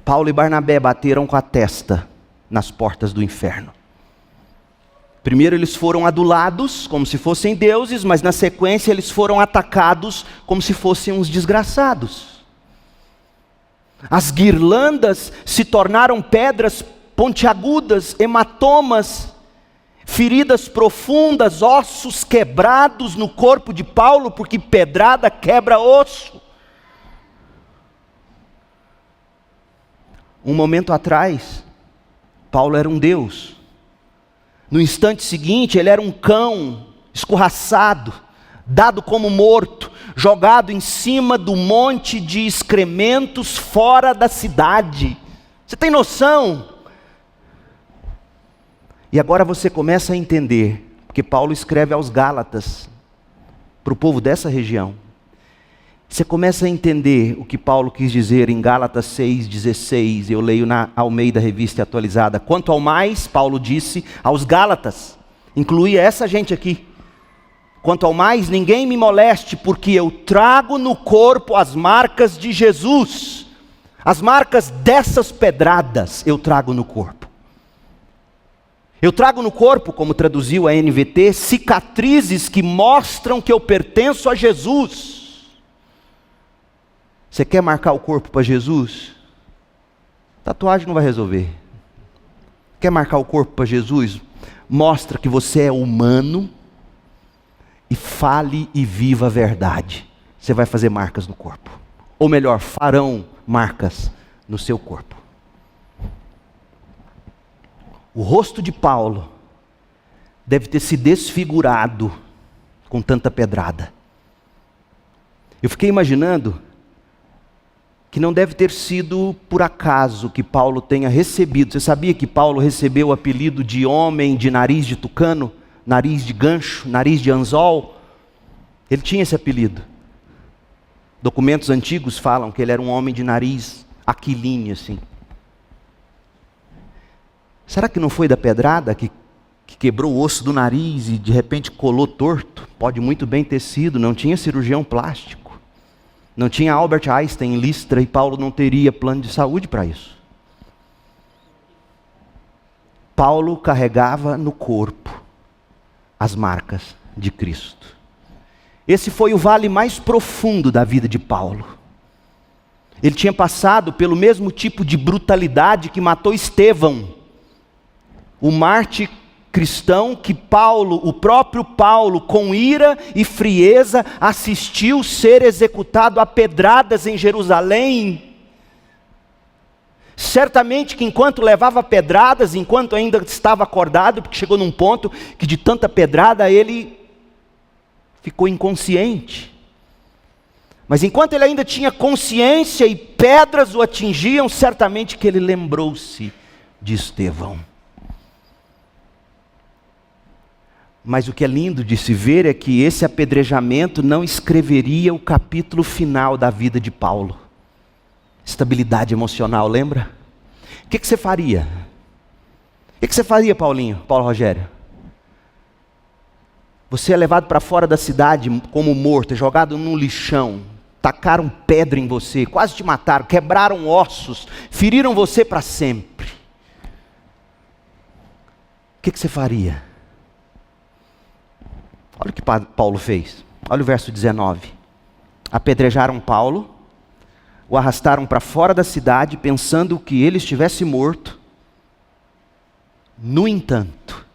Speaker 1: Paulo e Barnabé bateram com a testa nas portas do inferno. Primeiro eles foram adulados, como se fossem deuses, mas na sequência eles foram atacados como se fossem uns desgraçados. As guirlandas se tornaram pedras pontiagudas, hematomas, feridas profundas, ossos quebrados no corpo de Paulo, porque pedrada quebra osso. Um momento atrás, Paulo era um deus. No instante seguinte, ele era um cão escorraçado, dado como morto, jogado em cima do monte de excrementos fora da cidade. Você tem noção? E agora você começa a entender, porque Paulo escreve aos Gálatas, para o povo dessa região. Você começa a entender o que Paulo quis dizer em Gálatas 6,16, eu leio na Almeida Revista Atualizada. Quanto ao mais, Paulo disse aos Gálatas, incluía essa gente aqui. Quanto ao mais, ninguém me moleste, porque eu trago no corpo as marcas de Jesus. As marcas dessas pedradas eu trago no corpo. Eu trago no corpo, como traduziu a NVT, cicatrizes que mostram que eu pertenço a Jesus. Você quer marcar o corpo para Jesus? Tatuagem não vai resolver. Quer marcar o corpo para Jesus? Mostra que você é humano e fale e viva a verdade. Você vai fazer marcas no corpo. Ou melhor, farão marcas no seu corpo. O rosto de Paulo deve ter se desfigurado com tanta pedrada. Eu fiquei imaginando que não deve ter sido por acaso que Paulo tenha recebido. Você sabia que Paulo recebeu o apelido de homem de nariz de tucano, nariz de gancho, nariz de anzol? Ele tinha esse apelido. Documentos antigos falam que ele era um homem de nariz aquilíneo assim. Será que não foi da pedrada que quebrou o osso do nariz e de repente colou torto? Pode muito bem ter sido, não tinha cirurgião plástico. Não tinha Albert Einstein em Listra e Paulo não teria plano de saúde para isso. Paulo carregava no corpo as marcas de Cristo. Esse foi o vale mais profundo da vida de Paulo. Ele tinha passado pelo mesmo tipo de brutalidade que matou Estevão, o mártir cristão que Paulo, o próprio Paulo, com ira e frieza, assistiu ser executado a pedradas em Jerusalém. Certamente que enquanto levava pedradas, enquanto ainda estava acordado, porque chegou num ponto que de tanta pedrada ele ficou inconsciente. Mas enquanto ele ainda tinha consciência e pedras o atingiam, certamente que ele lembrou-se de Estevão. Mas o que é lindo de se ver é que esse apedrejamento não escreveria o capítulo final da vida de Paulo. Estabilidade emocional, lembra? O que você faria? O que você faria, Paulinho, Paulo Rogério? Você é levado para fora da cidade como morto, é jogado num lixão, tacaram pedra em você, quase te mataram, quebraram ossos, feriram você para sempre. O que você faria? Olha o que Paulo fez. Olha o verso 19. Apedrejaram Paulo, o arrastaram para fora da cidade, pensando que ele estivesse morto. No entanto,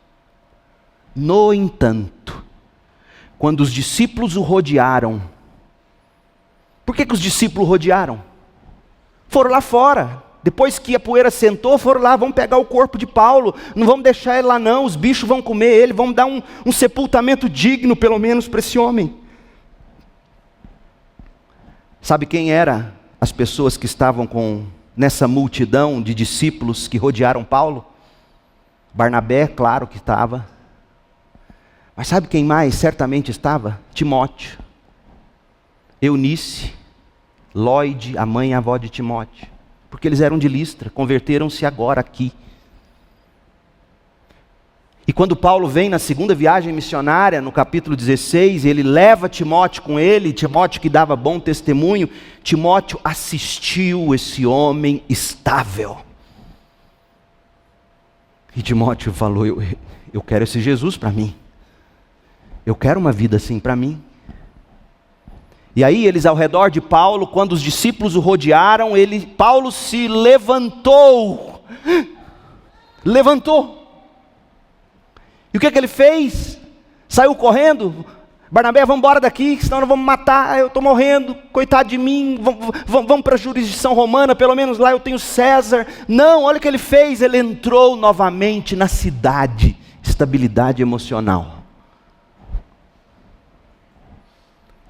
Speaker 1: quando os discípulos o rodearam, por que os discípulos rodearam? Foram lá fora. Depois que a poeira sentou, foram lá, vamos pegar o corpo de Paulo, não vamos deixar ele lá não, os bichos vão comer ele, vamos dar um sepultamento digno, pelo menos, para esse homem. Sabe quem eram as pessoas que estavam nessa multidão de discípulos que rodearam Paulo? Barnabé, claro que estava. Mas sabe quem mais certamente estava? Timóteo, Eunice, Lloyd, a mãe e a avó de Timóteo. Porque eles eram de Listra, converteram-se agora aqui. E quando Paulo vem na segunda viagem missionária, no capítulo 16, ele leva Timóteo com ele, Timóteo que dava bom testemunho, Timóteo assistiu esse homem estável. E Timóteo falou, eu quero esse Jesus para mim. Eu quero uma vida assim para mim. E aí eles ao redor de Paulo, quando os discípulos o rodearam, Paulo se levantou. E o que ele fez? Saiu correndo. Barnabé, vamos embora daqui, senão nós vamos matar, eu estou morrendo, coitado de mim, vamos para a jurisdição romana, pelo menos lá eu tenho César. Não, olha o que ele fez, ele entrou novamente na cidade, estabilidade emocional.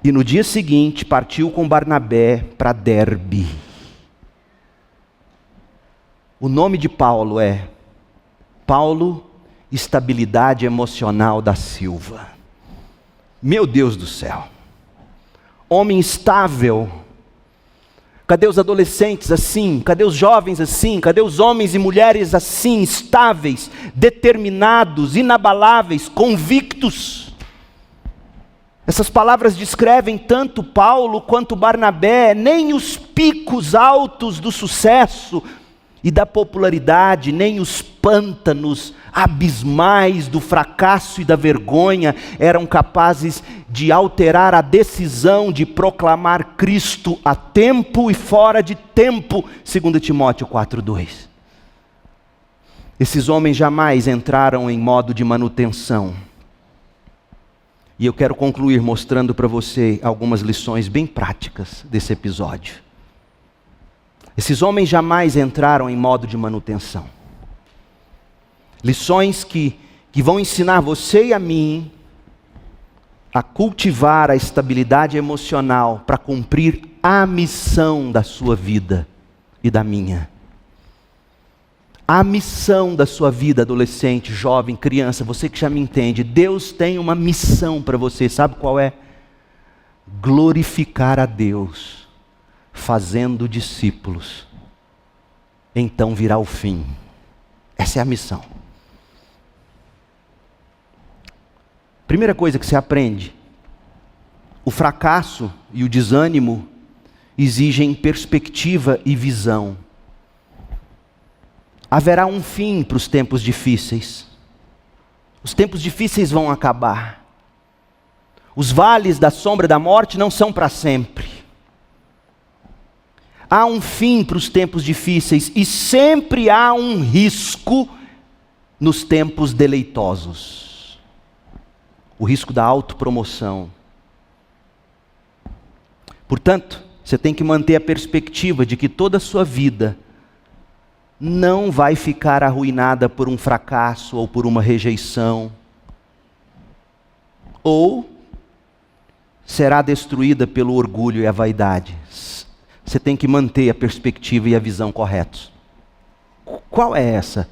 Speaker 1: E no dia seguinte partiu com Barnabé para Derbe. O nome de Paulo é Paulo, estabilidade emocional da Silva. Meu Deus do céu. Homem estável. Cadê os adolescentes assim? Cadê os jovens assim? Cadê os homens e mulheres assim, estáveis, determinados, inabaláveis, convictos? Essas palavras descrevem tanto Paulo quanto Barnabé. Nem os picos altos do sucesso e da popularidade, nem os pântanos abismais do fracasso e da vergonha eram capazes de alterar a decisão de proclamar Cristo a tempo e fora de tempo, segundo Timóteo 4:2. Esses homens jamais entraram em modo de manutenção. E eu quero concluir mostrando para você algumas lições bem práticas desse episódio. Esses homens jamais entraram em modo de manutenção. Lições que vão ensinar você e a mim a cultivar a estabilidade emocional para cumprir a missão da sua vida e da minha. A missão da sua vida, adolescente, jovem, criança, você que já me entende, Deus tem uma missão para você, sabe qual é? Glorificar a Deus, fazendo discípulos. Então virá o fim. Essa é a missão. Primeira coisa que você aprende: o fracasso e o desânimo exigem perspectiva e visão. Haverá um fim para os tempos difíceis. Os tempos difíceis vão acabar. Os vales da sombra da morte não são para sempre. Há um fim para os tempos difíceis e sempre há um risco nos tempos deleitosos. O risco da autopromoção. Portanto, você tem que manter a perspectiva de que toda a sua vida não vai ficar arruinada por um fracasso ou por uma rejeição, ou será destruída pelo orgulho e a vaidade. Você tem que manter a perspectiva e a visão corretos. Qual é essa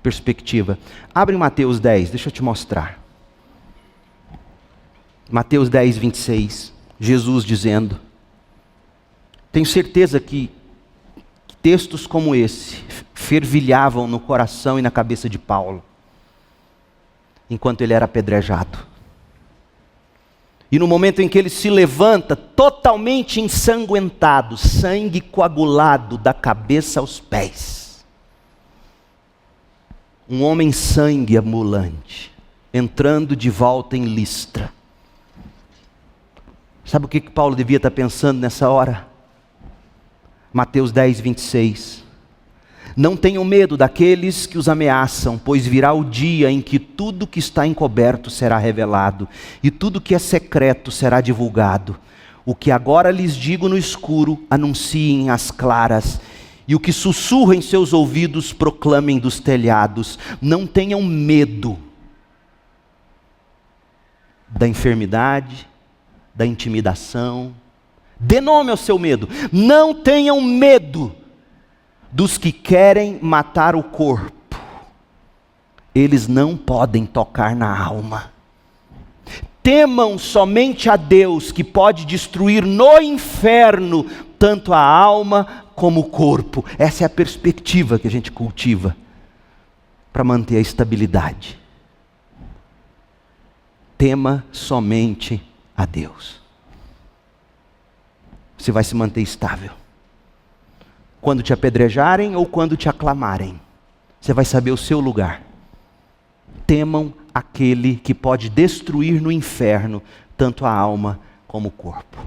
Speaker 1: perspectiva? Abre Mateus 10, deixa eu te mostrar. Mateus 10, 26, Jesus dizendo: tenho certeza que textos como esse fervilhavam no coração e na cabeça de Paulo, enquanto ele era apedrejado. E no momento em que ele se levanta, totalmente ensanguentado, sangue coagulado da cabeça aos pés. Um homem sangue ambulante, entrando de volta em Listra. Sabe o que Paulo devia estar pensando nessa hora? Mateus 10, 26. Não tenham medo daqueles que os ameaçam, pois virá o dia em que tudo que está encoberto será revelado, e tudo que é secreto será divulgado. O que agora lhes digo no escuro, anunciem às claras, e o que sussurra em seus ouvidos, proclamem dos telhados. Não tenham medo da enfermidade, da intimidação. Dê nome ao seu medo. Não tenham medo dos que querem matar o corpo. Eles não podem tocar na alma. Temam somente a Deus, que pode destruir no inferno tanto a alma como o corpo. Essa é a perspectiva que a gente cultiva para manter a estabilidade. Tema somente a Deus. Você vai se manter estável. Quando te apedrejarem ou quando te aclamarem, você vai saber o seu lugar. Temam aquele que pode destruir no inferno tanto a alma como o corpo.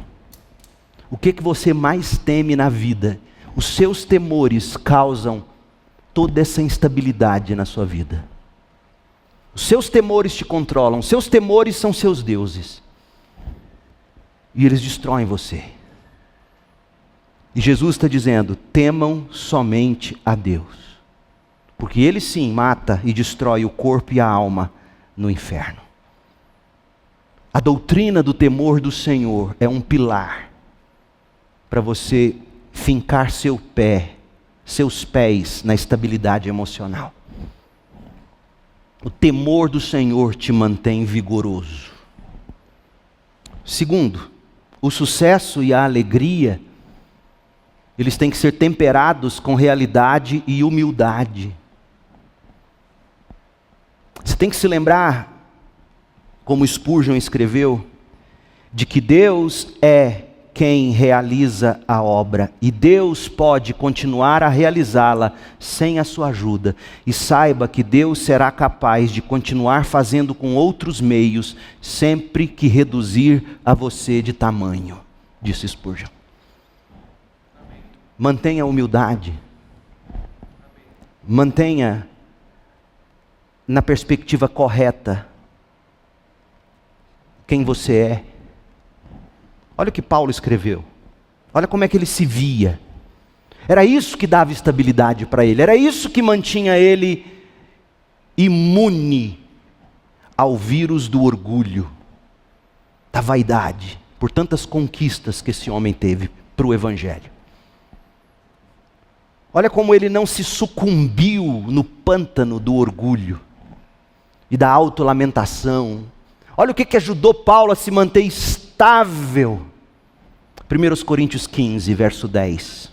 Speaker 1: O que você mais teme na vida? Os seus temores causam toda essa instabilidade na sua vida. Os seus temores te controlam, os seus temores são seus deuses. E eles destroem você. E Jesus está dizendo: temam somente a Deus, porque Ele sim mata e destrói o corpo e a alma no inferno. A doutrina do temor do Senhor é um pilar para você fincar seus pés na estabilidade emocional. O temor do Senhor te mantém vigoroso. Segundo, o sucesso e a alegria, eles têm que ser temperados com realidade e humildade. Você tem que se lembrar, como Spurgeon escreveu, de que Deus é quem realiza a obra, e Deus pode continuar a realizá-la sem a sua ajuda. E saiba que Deus será capaz de continuar fazendo com outros meios, sempre que reduzir a você de tamanho, disse Spurgeon. Mantenha a humildade. Mantenha na perspectiva correta quem você é. Olha o que Paulo escreveu. Olha como é que ele se via. Era isso que dava estabilidade para ele. Era isso que mantinha ele imune ao vírus do orgulho, da vaidade, por tantas conquistas que esse homem teve para o Evangelho. Olha como ele não se sucumbiu no pântano do orgulho e da autolamentação. Olha o que ajudou Paulo a se manter estável. 1 Coríntios 15, verso 10.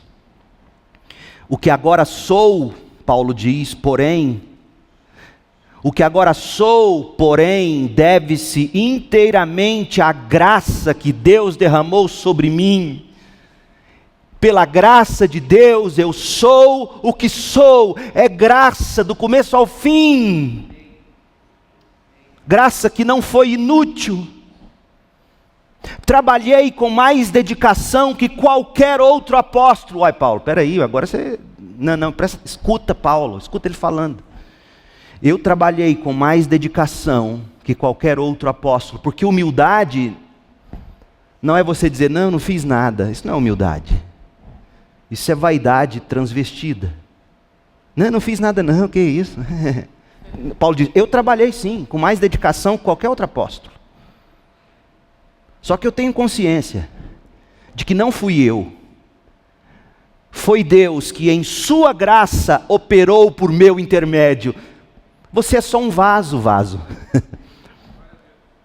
Speaker 1: O que agora sou, Paulo diz, porém, O que agora sou, porém, deve-se inteiramente à graça que Deus derramou sobre mim. Pela graça de Deus eu sou o que sou, é graça do começo ao fim. Graça que não foi inútil. Trabalhei com mais dedicação que qualquer outro apóstolo. Ai, Paulo, peraí, agora você... Não, escuta Paulo, escuta ele falando. Eu trabalhei com mais dedicação que qualquer outro apóstolo, porque humildade não é você dizer, não fiz nada. Isso não é humildade. Isso é vaidade transvestida. Não fiz nada não, que isso? Paulo diz, eu trabalhei sim, com mais dedicação que qualquer outro apóstolo. Só que eu tenho consciência de que não fui eu. Foi Deus que em sua graça operou por meu intermédio. Você é só um vaso.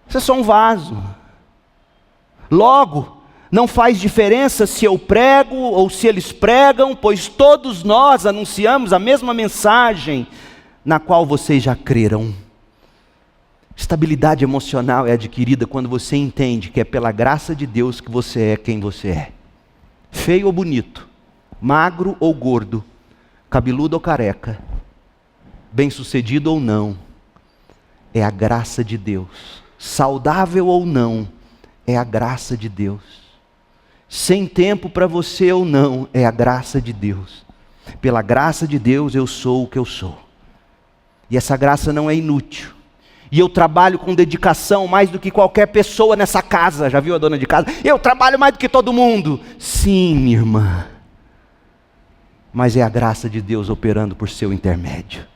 Speaker 1: Você é só um vaso. Logo, não faz diferença se eu prego ou se eles pregam, pois todos nós anunciamos a mesma mensagem, na qual vocês já creram. Estabilidade emocional é adquirida quando você entende que é pela graça de Deus que você é quem você é. Feio ou bonito, magro ou gordo, cabeludo ou careca, bem-sucedido ou não, é a graça de Deus. Saudável ou não, é a graça de Deus. Sem tempo para você ou não, é a graça de Deus. Pela graça de Deus eu sou o que eu sou. E essa graça não é inútil. E eu trabalho com dedicação mais do que qualquer pessoa nessa casa. Já viu a dona de casa? Eu trabalho mais do que todo mundo. Sim, minha irmã. Mas é a graça de Deus operando por seu intermédio.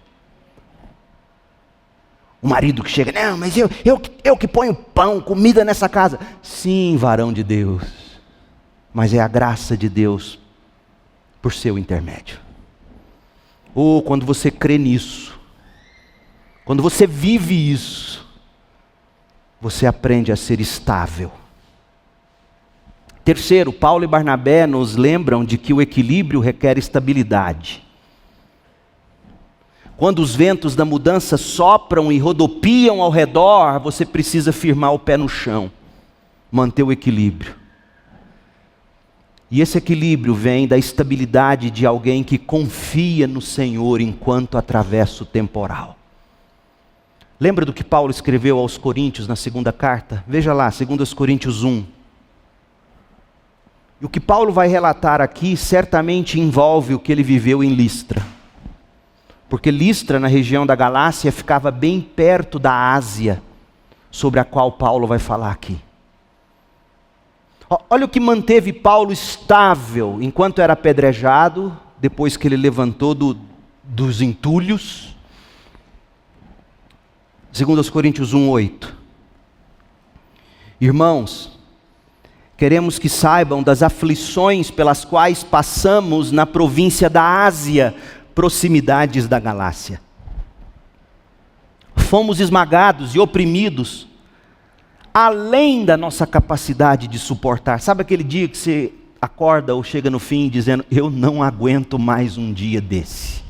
Speaker 1: O marido que chega, não, mas eu que ponho pão, comida nessa casa. Sim, varão de Deus. Mas é a graça de Deus por seu intermédio. Ou quando você crê nisso, quando você vive isso, você aprende a ser estável. Terceiro, Paulo e Barnabé nos lembram de que o equilíbrio requer estabilidade. Quando os ventos da mudança sopram e rodopiam ao redor, você precisa firmar o pé no chão, manter o equilíbrio. E esse equilíbrio vem da estabilidade de alguém que confia no Senhor enquanto atravessa o temporal. Lembra do que Paulo escreveu aos Coríntios na segunda carta? Veja lá, 2 Coríntios 1. E o que Paulo vai relatar aqui certamente envolve o que ele viveu em Listra. Porque Listra, na região da Galácia, ficava bem perto da Ásia, sobre a qual Paulo vai falar aqui. Olha o que manteve Paulo estável enquanto era apedrejado, depois que ele levantou dos entulhos. 2 Coríntios 1:8. Irmãos, queremos que saibam das aflições pelas quais passamos na província da Ásia, proximidades da Galácia. Fomos esmagados e oprimidos, além da nossa capacidade de suportar. Sabe aquele dia que você acorda ou chega no fim dizendo, eu não aguento mais um dia desse.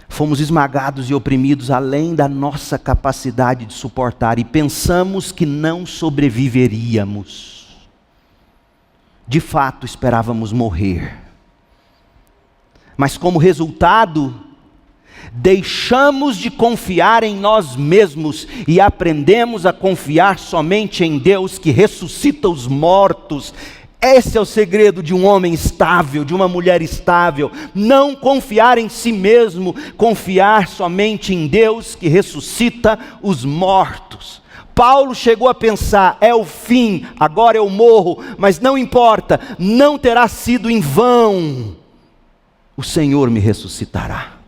Speaker 1: Fomos esmagados e oprimidos além da nossa capacidade de suportar e pensamos que não sobreviveríamos. De fato, esperávamos morrer. Mas como resultado, deixamos de confiar em nós mesmos e aprendemos a confiar somente em Deus que ressuscita os mortos. Esse é o segredo de um homem estável, de uma mulher estável. Não confiar em si mesmo, confiar somente em Deus que ressuscita os mortos. Paulo chegou a pensar, é o fim, agora eu morro, mas não importa, não terá sido em vão. O Senhor me ressuscitará.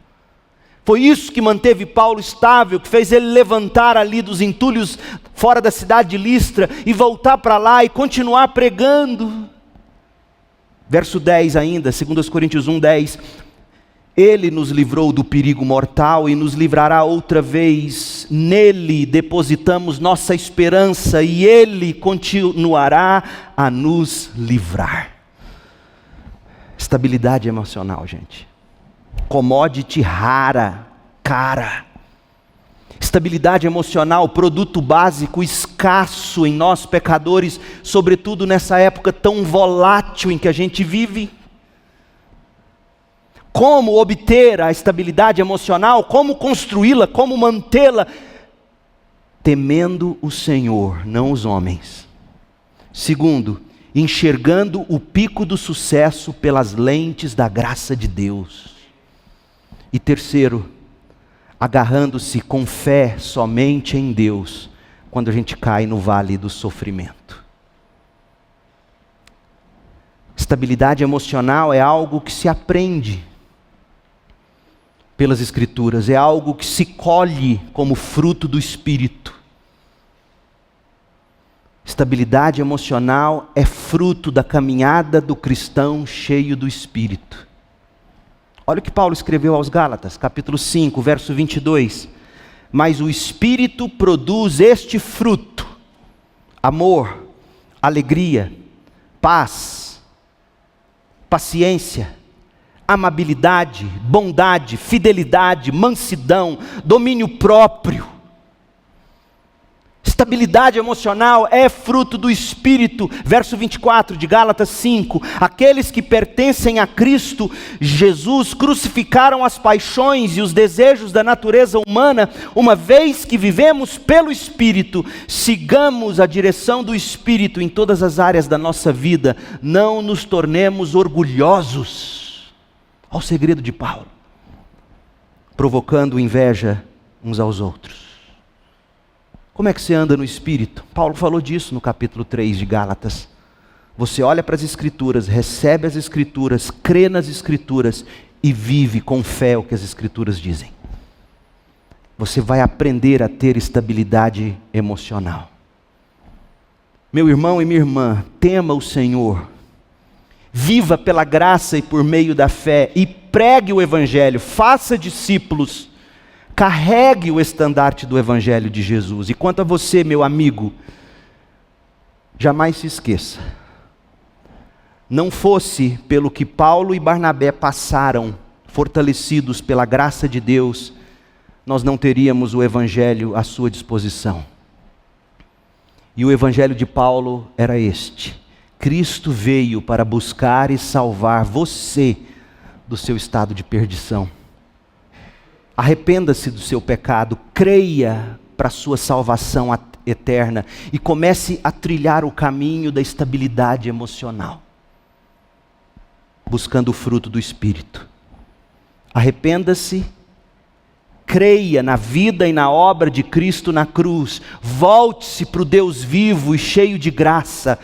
Speaker 1: Foi isso que manteve Paulo estável, que fez ele levantar ali dos entulhos fora da cidade de Listra e voltar para lá e continuar pregando. Verso 10 ainda, 2 Coríntios 1:10. Ele nos livrou do perigo mortal e nos livrará outra vez. Nele depositamos nossa esperança e Ele continuará a nos livrar. Estabilidade emocional, gente. commodity rara, cara. Estabilidade emocional, produto básico escasso em nós pecadores, sobretudo nessa época tão volátil em que a gente vive. Como obter a estabilidade emocional? Como construí-la? Como mantê-la? Temendo o Senhor, não os homens. Segundo, enxergando o pico do sucesso pelas lentes da graça de Deus. E terceiro, agarrando-se com fé somente em Deus, quando a gente cai no vale do sofrimento. Estabilidade emocional é algo que se aprende pelas Escrituras, é algo que se colhe como fruto do Espírito. Estabilidade emocional é fruto da caminhada do cristão cheio do Espírito. Olha o que Paulo escreveu aos Gálatas, capítulo 5, verso 22. Mas o Espírito produz este fruto: amor, alegria, paz, paciência, amabilidade, bondade, fidelidade, mansidão, domínio próprio. Estabilidade emocional é fruto do Espírito. Verso 24 de Gálatas 5. Aqueles que pertencem a Cristo Jesus crucificaram as paixões e os desejos da natureza humana. Uma vez que vivemos pelo Espírito, sigamos a direção do Espírito em todas as áreas da nossa vida. Não nos tornemos orgulhosos. Olha o segredo de Paulo: provocando inveja uns aos outros. Como é que você anda no Espírito? Paulo falou disso no capítulo 3 de Gálatas. Você olha para as Escrituras, recebe as Escrituras, crê nas Escrituras e vive com fé o que as Escrituras dizem. Você vai aprender a ter estabilidade emocional. Meu irmão e minha irmã, tema o Senhor. Viva pela graça e por meio da fé e pregue o Evangelho, faça discípulos. Carregue o estandarte do Evangelho de Jesus. E quanto a você, meu amigo, jamais se esqueça: não fosse pelo que Paulo e Barnabé passaram, fortalecidos pela graça de Deus, nós não teríamos o Evangelho à sua disposição. E o Evangelho de Paulo era este: Cristo veio para buscar e salvar você do seu estado de perdição. Arrependa-se do seu pecado, creia para a sua salvação eterna e comece a trilhar o caminho da estabilidade emocional, buscando o fruto do Espírito. Arrependa-se, creia na vida e na obra de Cristo na cruz, volte-se para o Deus vivo e cheio de graça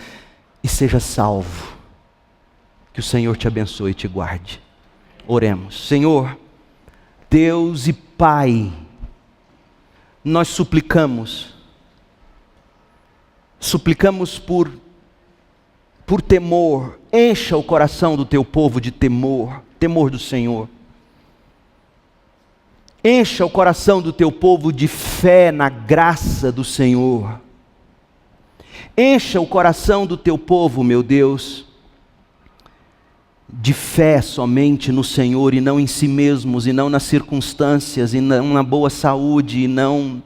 Speaker 1: e seja salvo. Que o Senhor te abençoe e te guarde. Oremos. Senhor Deus e Pai, nós suplicamos por temor. Encha o coração do teu povo de temor do Senhor. Encha o coração do teu povo de fé na graça do Senhor. Encha o coração do teu povo, meu Deus, de fé somente no Senhor e não em si mesmos, e não nas circunstâncias, e não na boa saúde, e não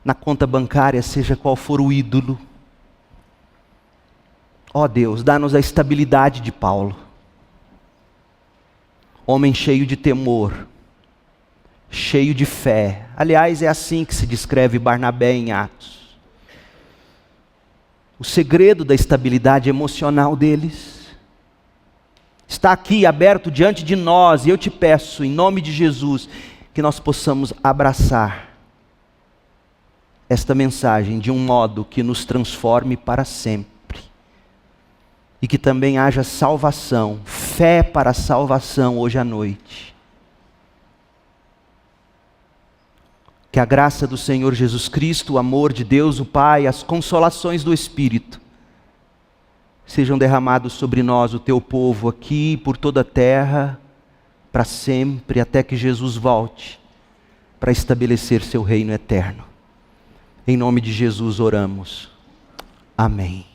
Speaker 1: na conta bancária, seja qual for o ídolo. Ó Deus, dá-nos a estabilidade de Paulo, homem cheio de temor, cheio de fé. Aliás, é assim que se descreve Barnabé em Atos. O segredo da estabilidade emocional deles está aqui aberto diante de nós, e eu te peço, em nome de Jesus, que nós possamos abraçar esta mensagem de um modo que nos transforme para sempre. E que também haja salvação, fé para a salvação hoje à noite. Que a graça do Senhor Jesus Cristo, o amor de Deus o Pai, as consolações do Espírito sejam derramados sobre nós, o teu povo, aqui e por toda a terra, para sempre, até que Jesus volte, para estabelecer seu reino eterno. Em nome de Jesus oramos. Amém.